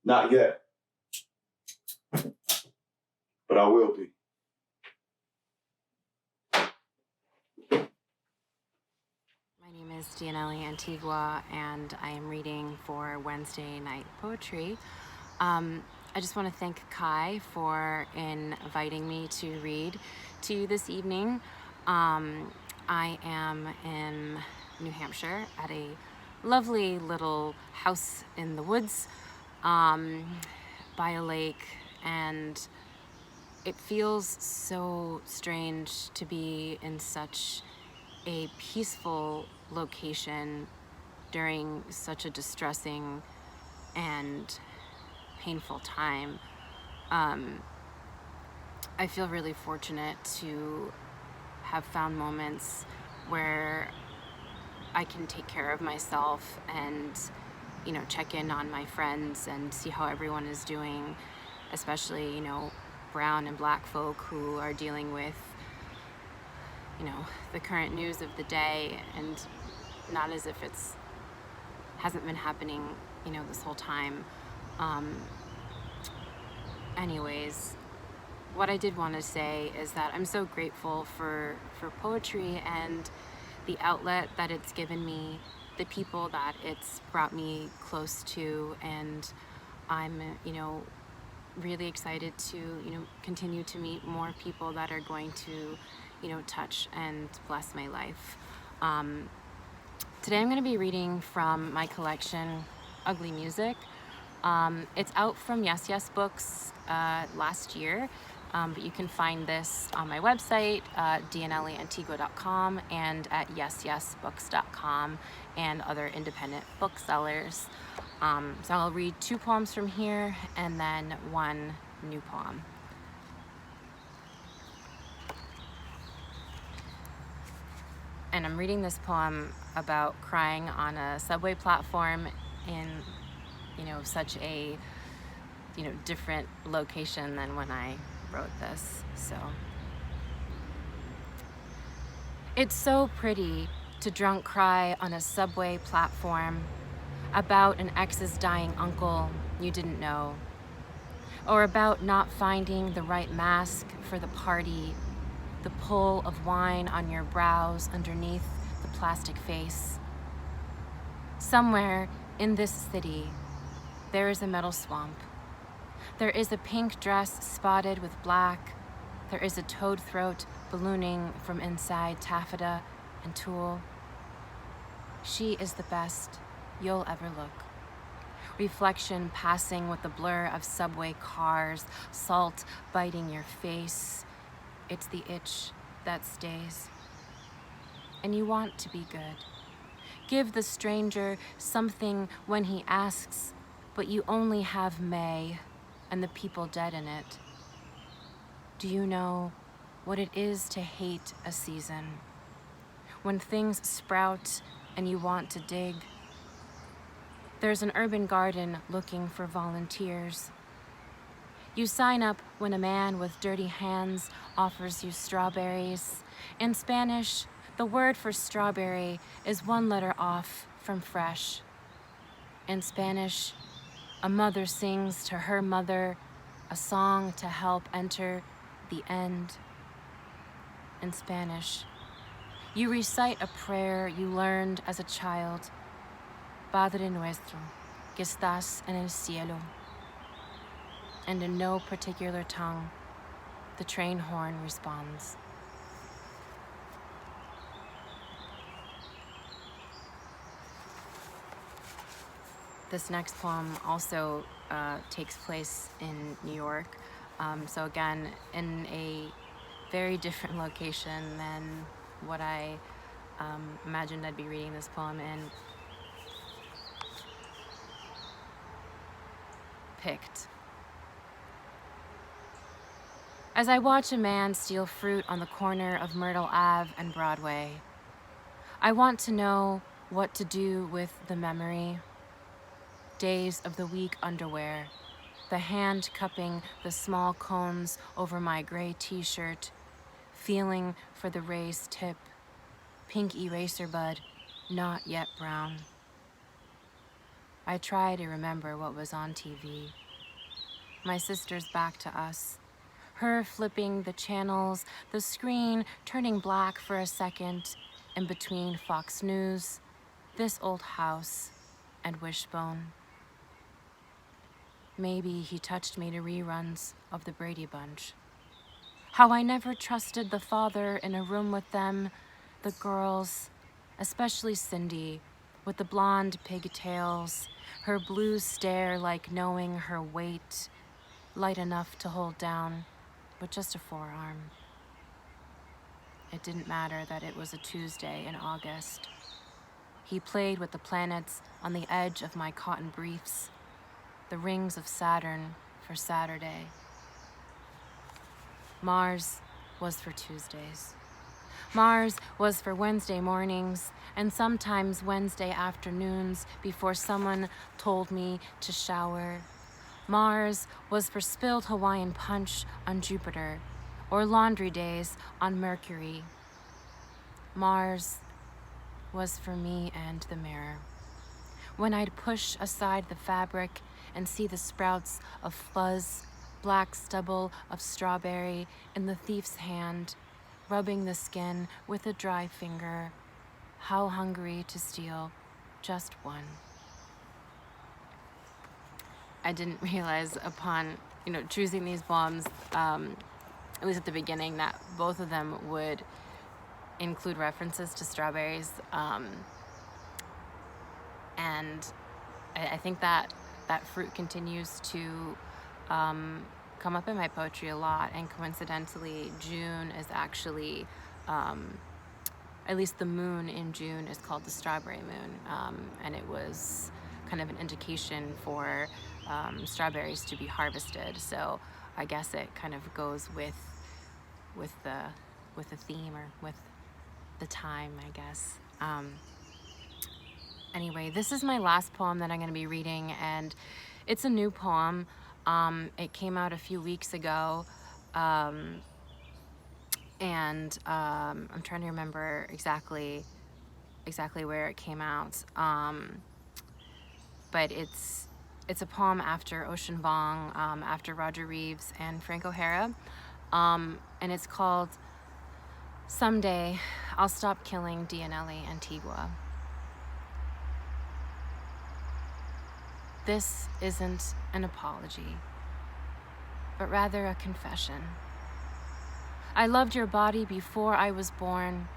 Not yet, but I will be. My name is Diannely Antigua, and I am reading for Wednesday night poetry. I just want to thank Kai for inviting me to read to you this evening. I am in New Hampshire at a lovely little house in the woods by a lake, and it feels so strange to be in such a peaceful location during such a distressing and painful time. I feel really fortunate to have found moments where I can take care of myself and, you know, check in on my friends and see how everyone is doing, especially, you know, brown and black folk who are dealing with, you know, the current news of the day, and not as if hasn't been happening, you know, this whole time. Anyways, what I did want to say is that I'm so grateful for poetry and the outlet that it's given me, the people that it's brought me close to, and I'm, you know, really excited to, you know, continue to meet more people that are going to, you know, touch and bless my life. Today I'm going to be reading from my collection, Ugly Music. It's out from Yes Yes Books last year, but you can find this on my website, diannelyantigua.com, and at yesyesbooks.com and other independent booksellers. So I'll read 2 poems from here and then 1 new poem. And I'm reading this poem about crying on a subway platform in, you know, such a, you know, different location than when I wrote this. So it's so pretty to drunk cry on a subway platform about an ex's dying uncle you didn't know, or about not finding the right mask for the party, the pull of wine on your brows underneath the plastic face. Somewhere in this city, there is a metal swamp. There is a pink dress spotted with black. There is a toad throat ballooning from inside taffeta and tulle. She is the best you'll ever look. Reflection passing with the blur of subway cars, salt biting your face. It's the itch that stays. And you want to be good. Give the stranger something when he asks, but you only have May and the people dead in it. Do you know what it is to hate a season? When things sprout and you want to dig. There's an urban garden looking for volunteers. You sign up when a man with dirty hands offers you strawberries. In Spanish, the word for strawberry is 1 letter off from fresh. In Spanish, a mother sings to her mother a song to help enter the end. In Spanish, you recite a prayer you learned as a child, Padre Nuestro, que estás en el cielo. And in no particular tongue, the train horn responds. This next poem also takes place in New York. So again, in a very different location than what I imagined I'd be reading this poem in. Picked. As I watch a man steal fruit on the corner of Myrtle Ave and Broadway, I want to know what to do with the memory. Days of the week underwear, the hand cupping the small cones over my gray t-shirt, feeling for the raised tip, pink eraser bud, not yet brown. I try to remember what was on TV. My sister's back to us, her flipping the channels, the screen turning black for a second in between Fox News, This Old House, and Wishbone. Maybe he touched me to reruns of the Brady Bunch. How I never trusted the father in a room with them, the girls, especially Cindy, with the blonde pigtails, her blue stare like knowing her weight, light enough to hold down, but just a forearm. It didn't matter that it was a Tuesday in August. He played with the planets on the edge of my cotton briefs, the rings of Saturn for Saturday. Mars was for Tuesdays. Mars was for Wednesday mornings and sometimes Wednesday afternoons before someone told me to shower. Mars was for spilled Hawaiian punch on Jupiter or laundry days on Mercury. Mars was for me and the mirror. When I'd push aside the fabric and see the sprouts of fuzz, black stubble of strawberry in the thief's hand, rubbing the skin with a dry finger, how hungry to steal just one. I didn't realize upon, choosing these poems, at least at the beginning, that both of them would include references to strawberries. And I think that fruit continues to come up in my poetry a lot. And coincidentally, June is actually, at least the moon in June is called the strawberry moon. And it was kind of an indication for strawberries to be harvested. So I guess it kind of goes with the theme, or with the time, I guess. Anyway, this is my last poem that I'm going to be reading, and it's a new poem. It came out a few weeks ago, and I'm trying to remember exactly where it came out. But it's a poem after Ocean Vuong, after Roger Reeves and Frank O'Hara, and it's called Someday I'll Stop Killing Diannely Antigua. This isn't an apology, but rather a confession. I loved your body before I was born.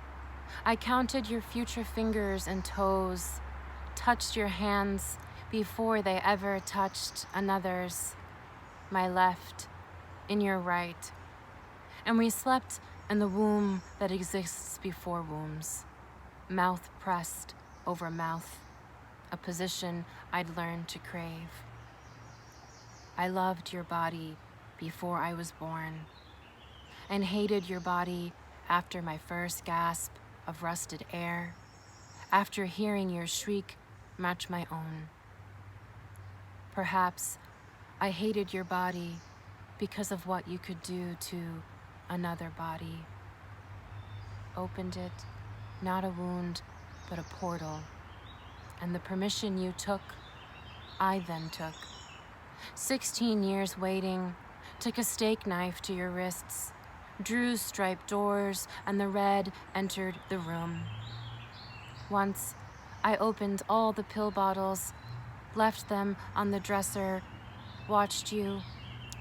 I counted your future fingers and toes, touched your hands before they ever touched another's, my left, in your right. And we slept in the womb that exists before wombs, mouth pressed over mouth, a position I'd learned to crave. I loved your body before I was born, and hated your body after my first gasp of rusted air, after hearing your shriek match my own. Perhaps I hated your body because of what you could do to another body. Opened it, not a wound, but a portal. And the permission you took, I then took. 16 years waiting, took a steak knife to your wrists, drew striped doors, and the red entered the room. Once, I opened all the pill bottles, left them on the dresser, watched you,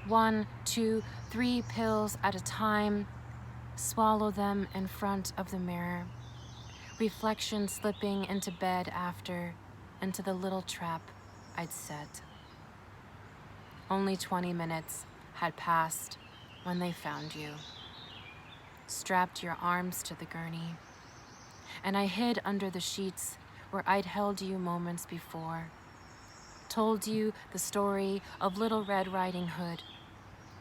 1, 2, 3 pills at a time, swallow them in front of the mirror. Reflection slipping into bed after, into the little trap I'd set. Only 20 minutes had passed when they found you. Strapped your arms to the gurney, and I hid under the sheets where I'd held you moments before, told you the story of Little Red Riding Hood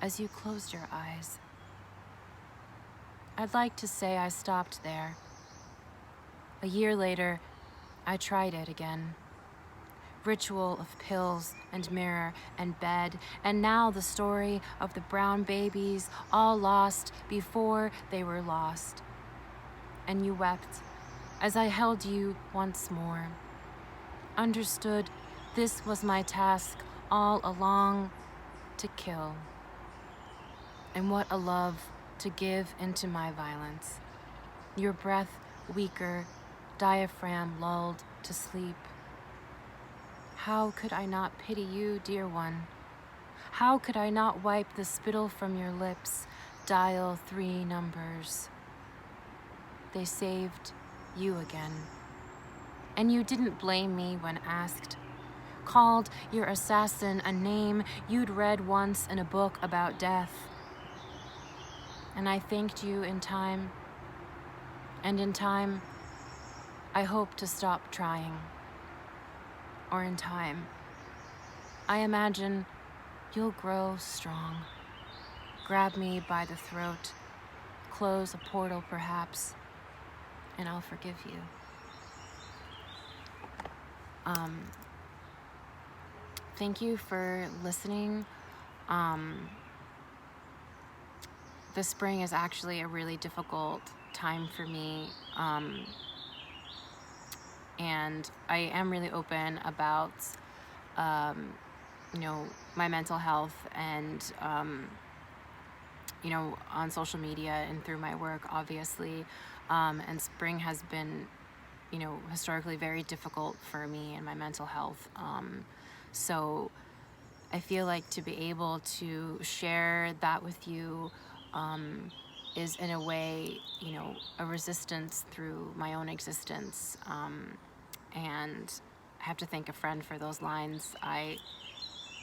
as you closed your eyes. I'd like to say I stopped there. A year later, I tried it again. Ritual of pills and mirror and bed, and now the story of the brown babies all lost before they were lost. And you wept as I held you once more. Understood this was my task all along, to kill. And what a love to give into my violence. Your breath weaker, diaphragm lulled to sleep. How could I not pity you, dear one? How could I not wipe the spittle from your lips, dial 3 numbers? They saved you again. And you didn't blame me when asked. Called your assassin a name you'd read once in a book about death. And I thanked you in time. And in time, I hope to stop trying, or in time. I imagine you'll grow strong, grab me by the throat, close a portal perhaps, and I'll forgive you. Thank you for listening. This spring is actually a really difficult time for me, and I am really open about, my mental health and, on social media and through my work, obviously. And spring has been, historically very difficult for me and my mental health. So I feel like to be able to share that with you is in a way, a resistance through my own existence. And I have to thank a friend for those lines. I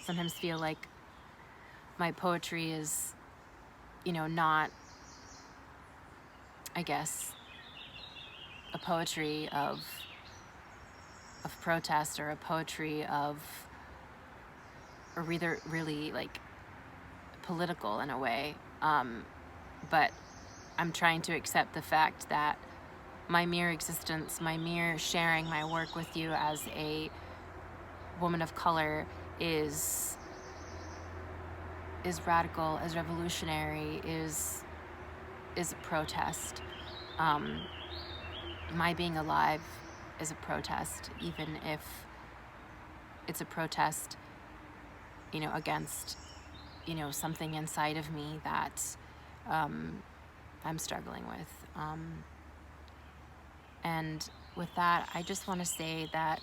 sometimes feel like my poetry is, not, I guess, a poetry of protest or a poetry of, or either really like political in a way. But I'm trying to accept the fact that my mere existence, my mere sharing my work with you as a woman of color is radical, is revolutionary, is a protest. My being alive is a protest, even if it's a protest, against, something inside of me that I'm struggling with. And with that, I just want to say that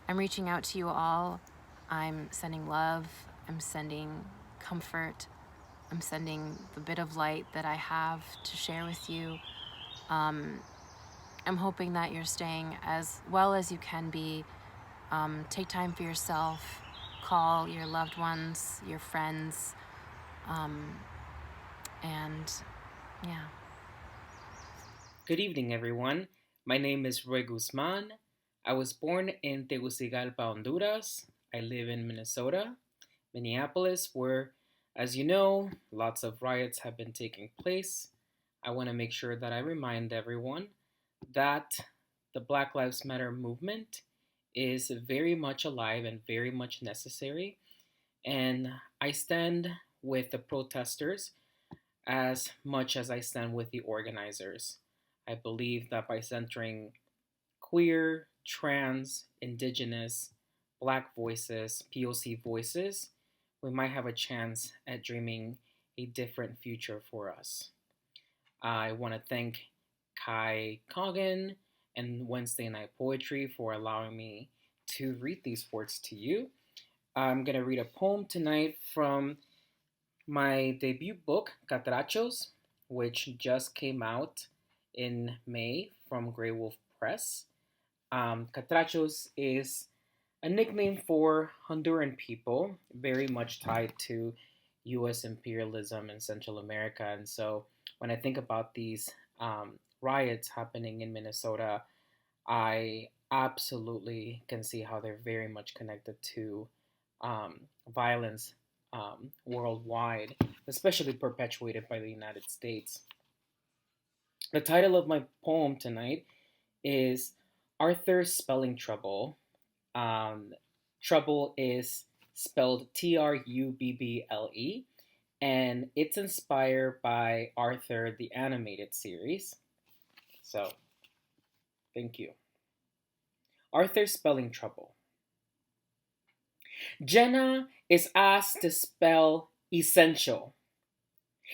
I'm reaching out to you all. I'm sending love. I'm sending comfort. I'm sending the bit of light that I have to share with you. I'm hoping that you're staying as well as you can be. Take time for yourself. Call your loved ones, your friends. And yeah. Good evening, everyone. My name is Roy Guzmán. I was born in Tegucigalpa, Honduras. I live in Minnesota, Minneapolis, where, as you know, lots of riots have been taking place. I want to make sure that I remind everyone that the Black Lives Matter movement is very much alive and very much necessary. And I stand with the protesters as much as I stand with the organizers. I believe that by centering queer, trans, indigenous, Black voices, POC voices, we might have a chance at dreaming a different future for us. I want to thank Kai Coggin and Wednesday Night Poetry for allowing me to read these words to you. I'm going to read a poem tonight from my debut book, Catrachos, which just came out in May from Grey Wolf Press. Catrachos is a nickname for Honduran people, very much tied to U.S. imperialism in Central America. And so when I think about these riots happening in Minnesota, I absolutely can see how they're very much connected to violence worldwide, especially perpetuated by the United States. The title of my poem tonight is Arthur's Spelling Trouble. Trouble is spelled Trubble, and it's inspired by Arthur the Animated Series. So, thank you. Arthur's Spelling Trouble. Jenna is asked to spell essential.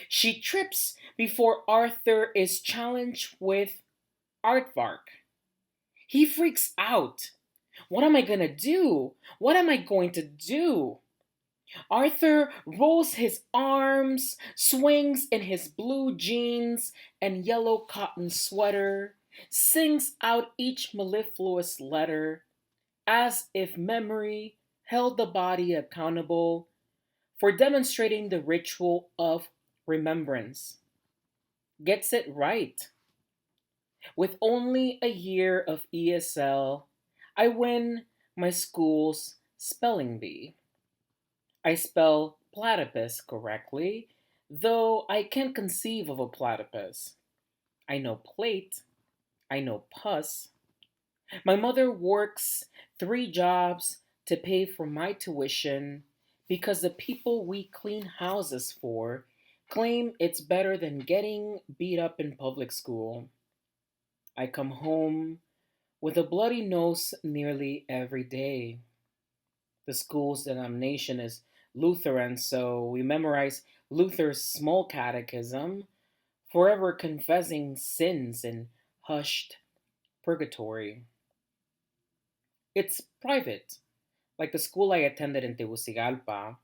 She trips before Arthur is challenged with aardvark. He freaks out. What am I going to do? What am I going to do? Arthur rolls his arms, swings in his blue jeans and yellow cotton sweater, sings out each mellifluous letter, as if memory held the body accountable for demonstrating the ritual of remembrance. Gets it right. With only a year of ESL, I win my school's spelling bee. I spell platypus correctly, though I can't conceive of a platypus. I know plate, I know pus. My mother works 3 jobs to pay for my tuition because the people we clean houses for claim it's better than getting beat up in public school. I come home with a bloody nose nearly every day. The school's denomination is Lutheran, so we memorize Luther's small catechism, forever confessing sins in hushed purgatory. It's private, like the school I attended in Tegucigalpa.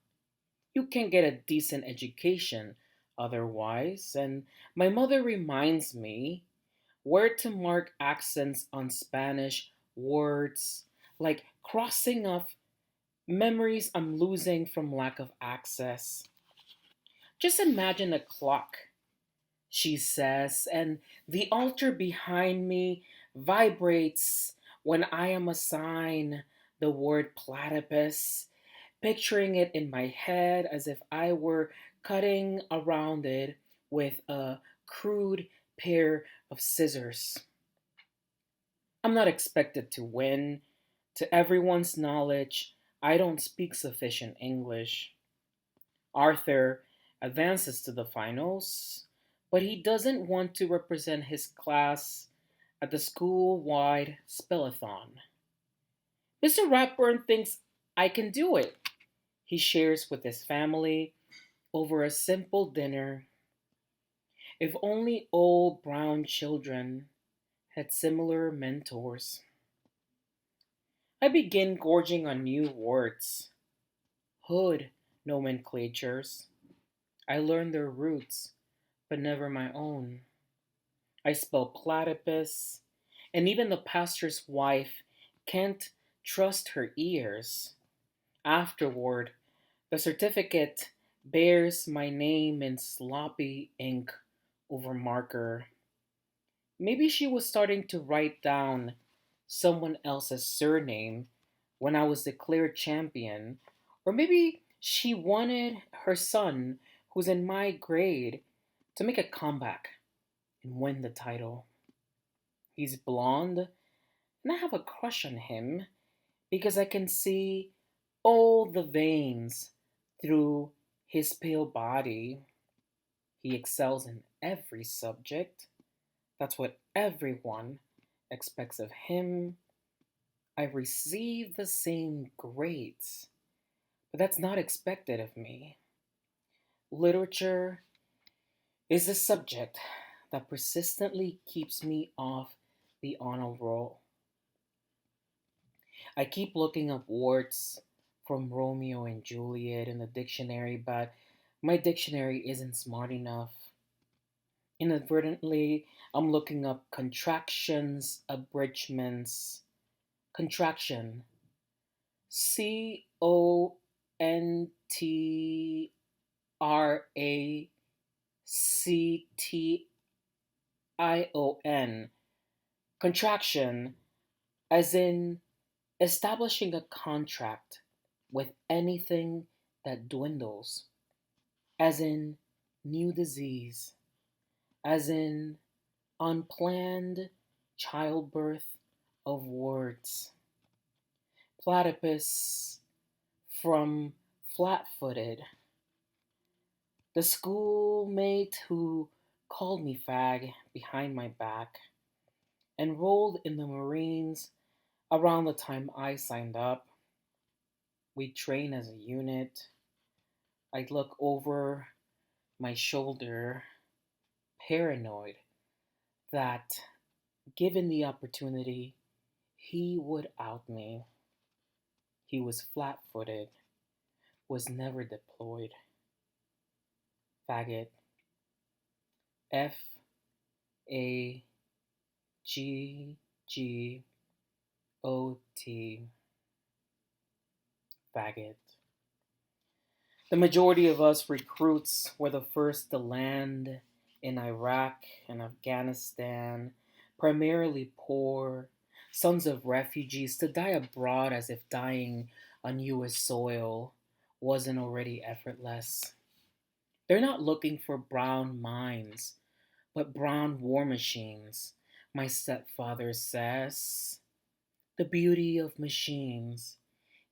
You can get a decent education otherwise, and my mother reminds me where to mark accents on Spanish words, like crossing off memories I'm losing from lack of access. Just imagine a clock, she says, and the altar behind me vibrates when I am assigned the word platypus, picturing it in my head as if I were cutting around it with a crude pair of scissors. I'm not expected to win. To everyone's knowledge, I don't speak sufficient English. Arthur advances to the finals, but he doesn't want to represent his class at the school wide spellathon. Mr. Ratburn thinks I can do it, he shares with his family over a simple dinner. If only old brown children had similar mentors. I begin gorging on new words, hood nomenclatures. I learn their roots, but never my own. I spell platypus, and even the pastor's wife can't trust her ears. Afterward, the certificate bears my name in sloppy ink over marker. Maybe she was starting to write down someone else's surname when I was declared champion, or maybe she wanted her son, who's in my grade, to make a comeback and win the title. He's blonde, and I have a crush on him because I can see all the veins through his pale body. He excels in every subject. That's what everyone expects of him. I receive the same grades, but that's not expected of me. Literature is a subject that persistently keeps me off the honor roll. I keep looking up words from Romeo and Juliet in the dictionary, but my dictionary isn't smart enough. Inadvertently, I'm looking up contractions, abridgments. Contraction. CONTRACTION. Contraction, as in establishing a contract with anything that dwindles, as in new disease, as in unplanned childbirth of words. Platypus from flat footed. The schoolmate who called me fag behind my back enrolled in the Marines around the time I signed up. We train as a unit. I'd look over my shoulder, paranoid that, given the opportunity, he would out me. He was flat footed, was never deployed. Faggot. FAGGOT. Faggot. The majority of us recruits were the first to land in Iraq and Afghanistan primarily poor, sons of refugees, to die abroad as if dying on U.S. soil wasn't already effortless. They're not looking for brown minds, but brown war machines, my stepfather says. The beauty of machines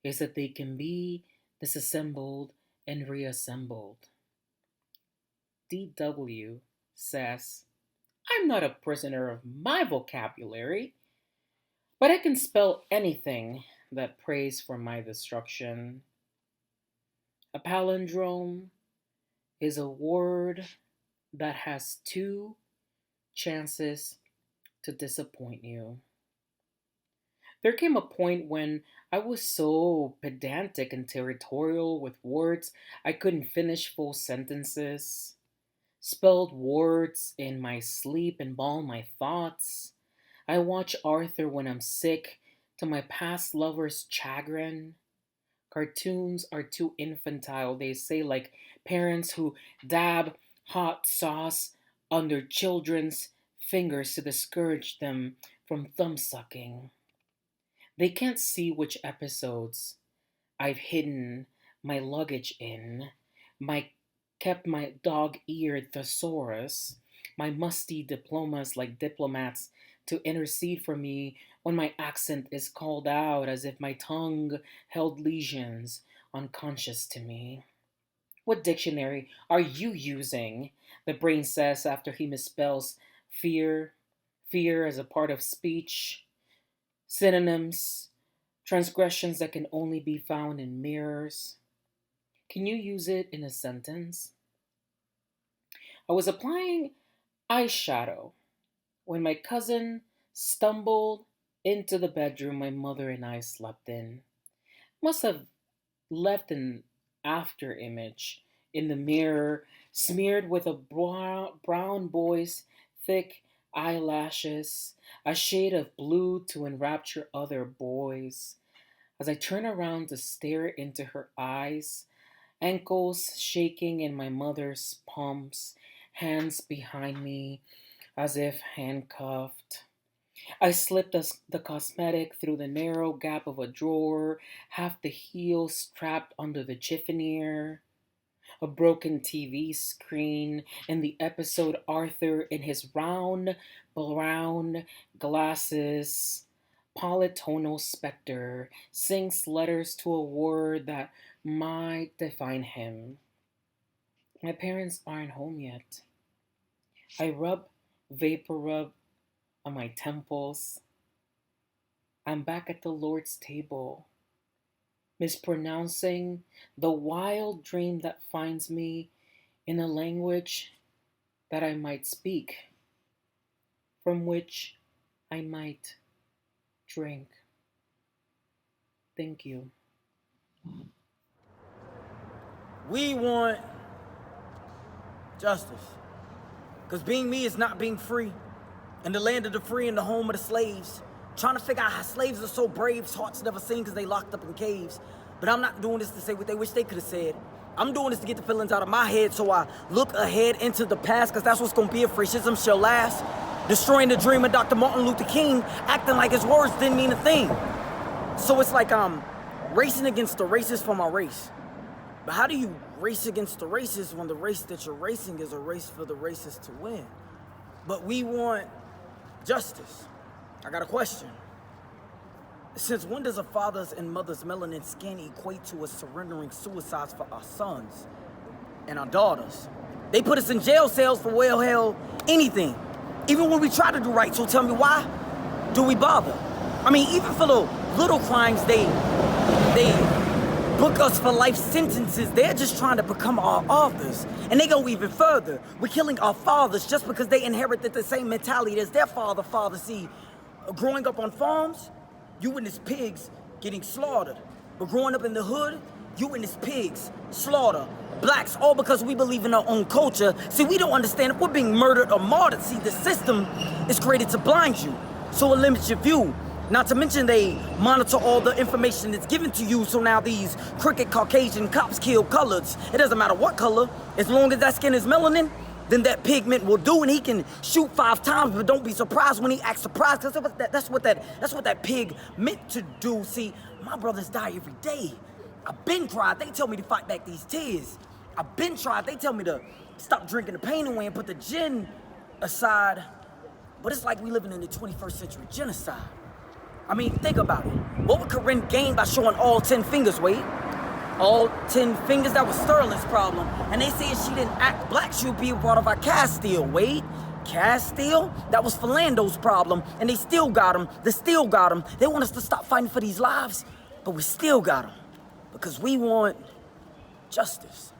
is that they can be disassembled and reassembled. DW says, I'm not a prisoner of my vocabulary, but I can spell anything that prays for my destruction. A palindrome is a word that has two chances to disappoint you. There came a point when I was so pedantic and territorial with words I couldn't finish full sentences, spelled words in my sleep and embalmed my thoughts. I watch Arthur when I'm sick, to my past lover's chagrin. Cartoons are too infantile, they say, like parents who dab hot sauce on their children's fingers to discourage them from thumb sucking. They can't see which episodes I've hidden my luggage in, kept my dog-eared thesaurus, my musty diplomas like diplomats to intercede for me when my accent is called out as if my tongue held lesions unconscious to me. What dictionary are you using? The brain says after he misspells fear as a part of speech, synonyms, transgressions that can only be found in mirrors. Can you use it in a sentence? I was applying eyeshadow when my cousin stumbled into the bedroom my mother and I slept in. Must have left an after image in the mirror smeared with a brown boy's thick eyelashes, a shade of blue to enrapture other boys. As I turn around to stare into her eyes, ankles shaking in my mother's palms, hands behind me as if handcuffed. I slipped the cosmetic through the narrow gap of a drawer, half the heel strapped under the chiffonier. A broken TV screen, and the episode Arthur in his round brown glasses, polytonal specter, sings letters to a word that might define him. My parents aren't home yet. I rub vapor rub on my temples. I'm back at the Lord's table, mispronouncing the wild dream that finds me in a language that I might speak, from which I might drink. Thank you. We want justice. Because being me is not being free. In the land of the free and the home of the slaves. Trying to figure out how slaves are so brave, hearts never seen because they locked up in caves. But I'm not doing this to say what they wish they could have said. I'm doing this to get the feelings out of my head so I look ahead into the past, because that's what's going to be if racism shall last. Destroying the dream of Dr. Martin Luther King, acting like his words didn't mean a thing. So it's like I'm racing against the racist for my race. But how do you race against the racist when the race that you're racing is a race for the racist to win? But we want justice. I got a question. Since when does a father's and mother's melanin skin equate to us surrendering suicides for our sons and our daughters? They put us in jail cells for, well, hell, anything. Even when we try to do right, so tell me, why do we bother? I mean, even for the little crimes they book us for life sentences, they're just trying to become our authors. And they go even further. We're killing our fathers just because they inherited the same mentality as their father. See, growing up on farms, you witness pigs getting slaughtered. But growing up in the hood, you witness pigs, slaughter, blacks, all because we believe in our own culture. See, we don't understand if we're being murdered or martyred. See, the system is created to blind you, so it limits your view. Not to mention they monitor all the information that's given to you, so now these crooked Caucasian cops kill coloreds. It doesn't matter what color, as long as that skin is melanin, than that pigment will do, and he can shoot 5 times, but don't be surprised when he acts surprised, because that's what that pig meant to do. See, my brothers die every day. I've been cried. They tell me to fight back these tears. I've been tried. They tell me to stop drinking the pain away and put the gin aside. But it's like we living in the 21st century genocide. I mean, think about it. What would Corinne gain by showing all 10 fingers, Wade? All 10 fingers? That was Sterling's problem. And they say if she didn't act black, she would be a part of our Castile, Wade. Castile? That was Philando's problem. And they still got him. They still got him. They want us to stop fighting for these lives, but we still got him. Because we want justice.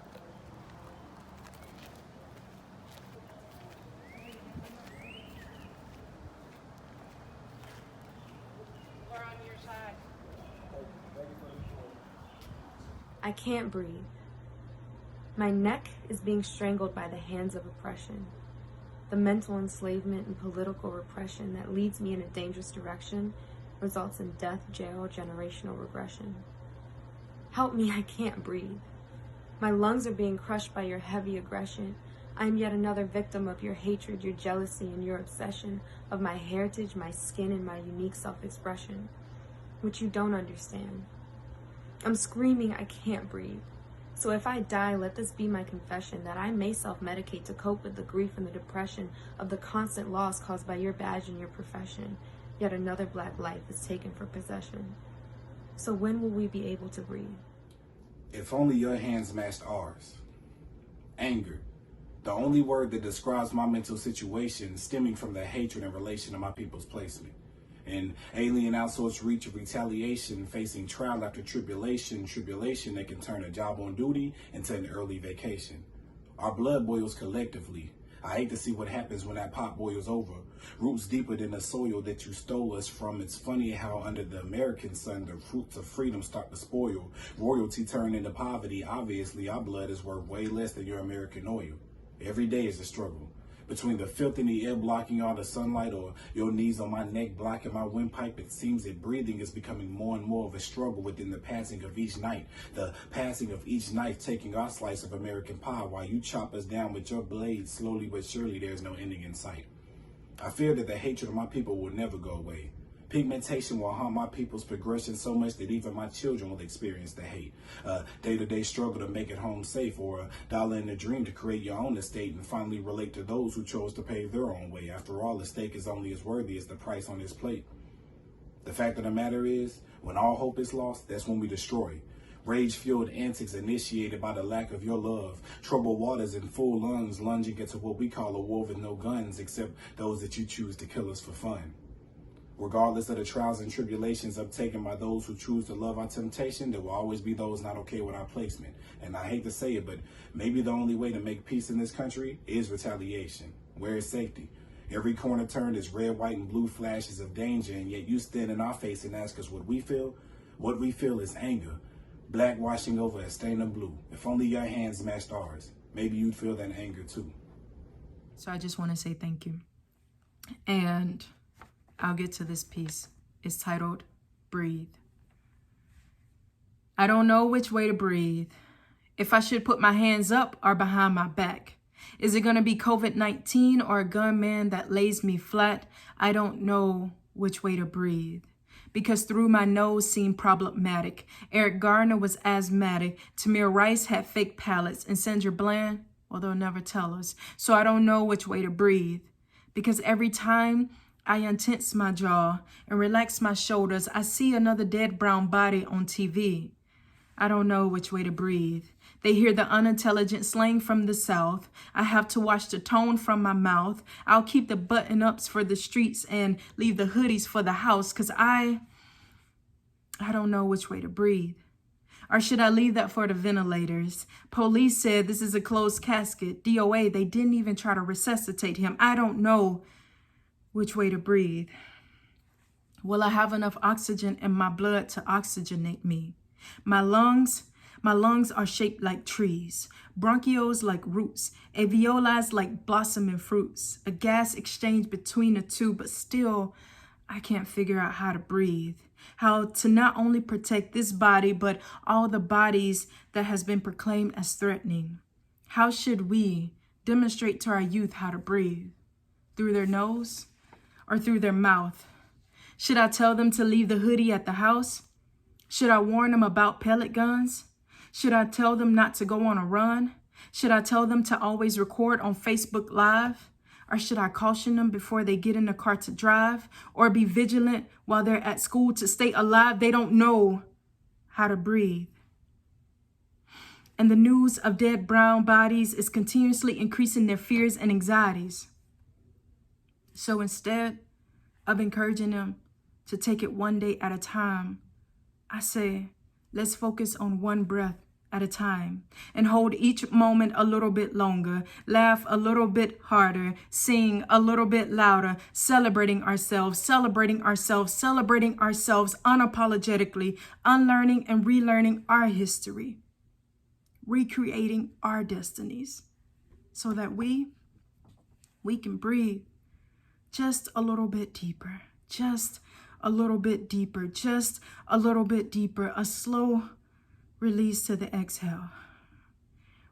I can't breathe. My neck is being strangled by the hands of oppression. The mental enslavement and political repression that leads me in a dangerous direction results in death, jail, generational regression. Help me, I can't breathe. My lungs are being crushed by your heavy aggression. I am yet another victim of your hatred, your jealousy, and your obsession of my heritage, my skin, and my unique self-expression, which you don't understand. I'm screaming, I can't breathe. So if I die, let this be my confession that I may self-medicate to cope with the grief and the depression of the constant loss caused by your badge and your profession. Yet another black life is taken for possession. So when will we be able to breathe? If only your hands matched ours. Anger. The only word that describes my mental situation stemming from the hatred in relation to my people's placement. An alien outsourced reach of retaliation, facing trial after tribulation that can turn a job on duty into an early vacation. Our blood boils collectively. I hate to see what happens when that pot boils over. Roots deeper than the soil that you stole us from. It's funny how under the American sun, the fruits of freedom start to spoil. Royalty turned into poverty. Obviously, our blood is worth way less than your American oil. Every day is a struggle. Between the filth in the air blocking all the sunlight, or your knees on my neck blocking my windpipe, it seems that breathing is becoming more and more of a struggle within the passing of each night. The passing of each knife taking our slice of American pie while you chop us down with your blade. Slowly but surely, there's no ending in sight. I fear that the hatred of my people will never go away. Pigmentation will harm my people's progression so much that even my children will experience the hate. Day-to-day struggle to make it home safe, or a dollar in a dream to create your own estate and finally relate to those who chose to pave their own way. After all, the stake is only as worthy as the price on this plate. The fact of the matter is, when all hope is lost, that's when we destroy. Rage-fueled antics initiated by the lack of your love. Troubled waters in full lungs lunging into what we call a war with no guns, except those that you choose to kill us for fun. Regardless of the trials and tribulations uptaken by those who choose to love our temptation, there will always be those not okay with our placement. And I hate to say it, but maybe the only way to make peace in this country is retaliation. Where is safety? Every corner turned is red, white, and blue flashes of danger, and yet you stand in our face and ask us what we feel. What we feel is anger. Black washing over a stain of blue. If only your hands matched ours, maybe you'd feel that anger too. So I just want to say thank you. And I'll get to this piece. It's titled, Breathe. I don't know which way to breathe. If I should put my hands up or behind my back. Is it going to be COVID-19 or a gunman that lays me flat? I don't know which way to breathe. Because through my nose seemed problematic. Eric Garner was asthmatic. Tamir Rice had fake palates. And Sandra Bland, well, they'll never tell us. So I don't know which way to breathe. Because every time I untense my jaw and relax my shoulders, I see another dead brown body on TV. I don't know which way to breathe. They hear the unintelligent slang from the South. I have to watch the tone from my mouth. I'll keep the button-ups for the streets and leave the hoodies for the house, because I don't know which way to breathe. Or should I leave that for the ventilators? Police said this is a closed casket. DOA, they didn't even try to resuscitate him. I don't know which way to breathe. Will I have enough oxygen in my blood to oxygenate me? My lungs are shaped like trees, bronchioles like roots, alveoli like blossoming fruits, a gas exchange between the two, but still I can't figure out how to breathe, how to not only protect this body, but all the bodies that has been proclaimed as threatening. How should we, demonstrate to our youth how to breathe? Through their nose or through their mouth? Should I tell them to leave the hoodie at the house? Should I warn them about pellet guns? Should I tell them not to go on a run? Should I tell them to always record on Facebook Live? Or should I caution them before they get in the car to drive? Or be vigilant while they're at school to stay alive? They don't know how to breathe. And the news of dead brown bodies is continuously increasing their fears and anxieties. So instead of encouraging them to take it one day at a time, I say, let's focus on one breath at a time and hold each moment a little bit longer, laugh a little bit harder, sing a little bit louder, celebrating ourselves unapologetically, unlearning and relearning our history, recreating our destinies so that we can breathe just a little bit deeper, just a little bit deeper, just a little bit deeper, a slow release to the exhale.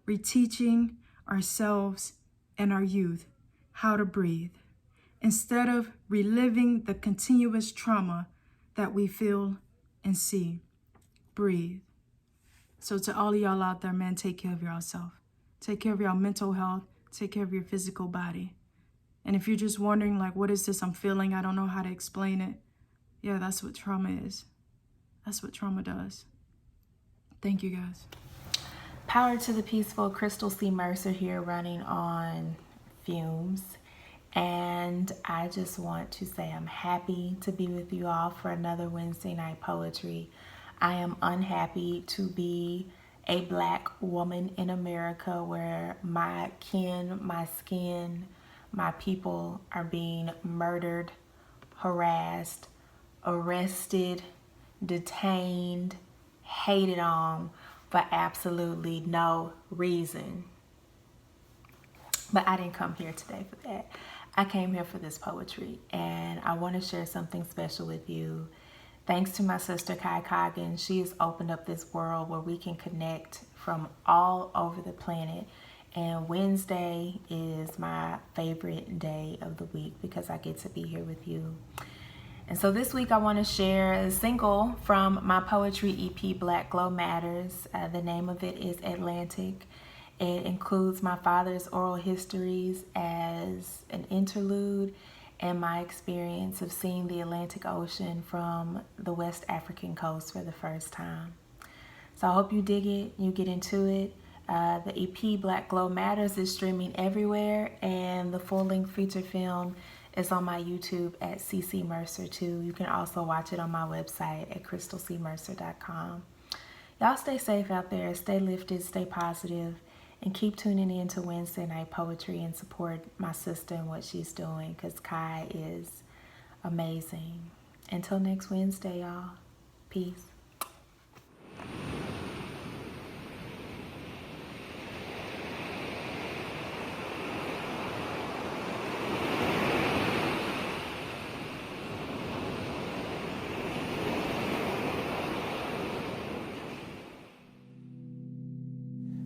Reteaching ourselves and our youth how to breathe instead of reliving the continuous trauma that we feel and see. Breathe. So to all of y'all out there, man, take care of yourself. Take care of your mental health. Take care of your physical body. And if you're just wondering, like, what is this I'm feeling? I don't know how to explain it. Yeah, that's what trauma is. That's what trauma does. Thank you, guys. Power to the peaceful. Crystal C. Mercer here, running on fumes. And I just want to say I'm happy to be with you all for another Wednesday night poetry. I am unhappy to be a Black woman in America where my kin, my skin, my people are being murdered, harassed, arrested, detained, hated on for absolutely no reason. But I didn't come here today for that. I came here for this poetry, and I want to share something special with you. Thanks to my sister Kai Coggin, she has opened up this world where we can connect from all over the planet. And Wednesday is my favorite day of the week because I get to be here with you. And so this week I want to share a single from my poetry EP, Black Glow Matters. The name of it is Atlantic. It includes my father's oral histories as an interlude and my experience of seeing the Atlantic Ocean from the West African coast for the first time. So I hope you dig it, you get into it. The EP Black Glow Matters is streaming everywhere, and the full-length feature film is on my YouTube at CC Mercer 2. You can also watch it on my website at crystalcmercer.com. Y'all stay safe out there, stay lifted, stay positive, and keep tuning in to Wednesday Night Poetry and support my sister and what she's doing, because Kai is amazing. Until next Wednesday, y'all. Peace.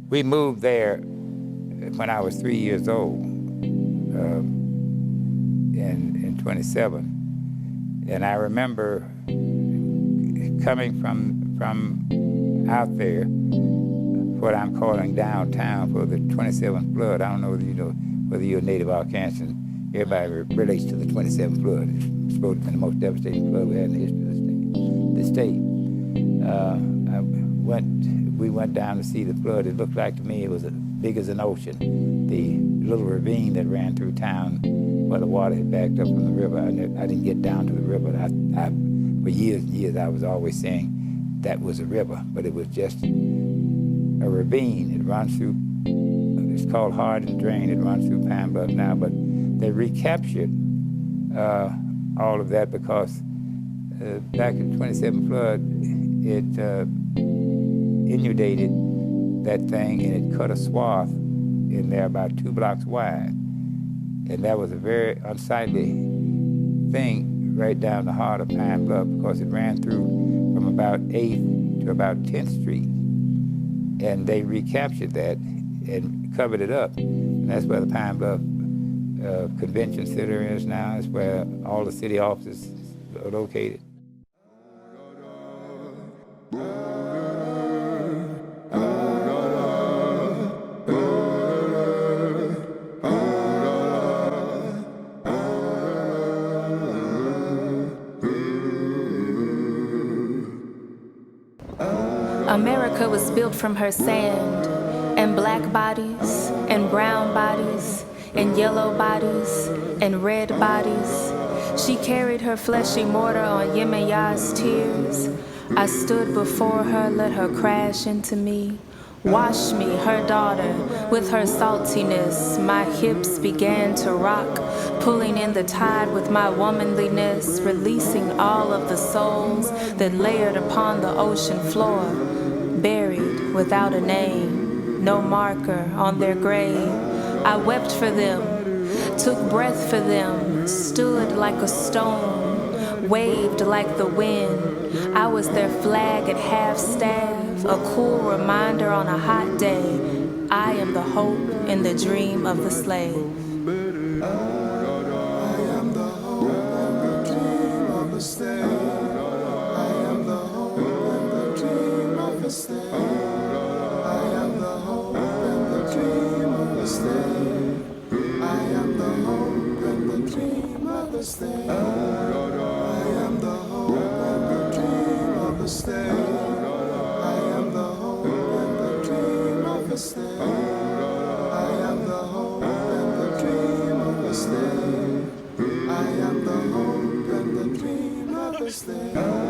We moved there when I was 3 years old, in 27. And I remember coming from out there, what I'm calling downtown, for the 27th flood. I don't know whether you're a native Arkansan. Everybody relates to the 27th flood. It's supposed to be the most devastating flood we had in the history of the state. We went down to see the flood. It looked like to me it was as big as an ocean. The little ravine that ran through town where the water had backed up from the river. I didn't get down to the river. For years and years I was always saying that was a river, but it was just a ravine. It runs through, it's called Hardin Drain. It runs through Pine Bluff now, but they recaptured all of that because back in the 27th flood, it inundated that thing, and it cut a swath in there about 2 blocks wide. And that was a very unsightly thing right down the heart of Pine Bluff, because it ran through from about 8th to about 10th Street. And they recaptured that and covered it up. And that's where the Pine Bluff Convention Center is now. It's where all the city offices are located. America was built from her sand, and black bodies, and brown bodies, and yellow bodies, and red bodies. She carried her fleshy mortar on Yemeya's tears. I stood before her, let her crash into me. Wash me, her daughter, with her saltiness. My hips began to rock, pulling in the tide with my womanliness, releasing all of the souls that layered upon the ocean floor, buried without a name, no marker on their grave. I wept for them, took breath for them, stood like a stone, waved like the wind. I was their flag at half-staff, a cool reminder on a hot day. I am the hope and the dream of the slave. I am the hope and the dream of the slave. I am the hope and the dream of the slave. I am the hope and the dream of the slave. I am the hope and the dream of the slave. I am the hope and the dream of the slave. I am the hope and the dream of the slave. I am the hope and the dream of the slave. I am the hope and the dream of the slave.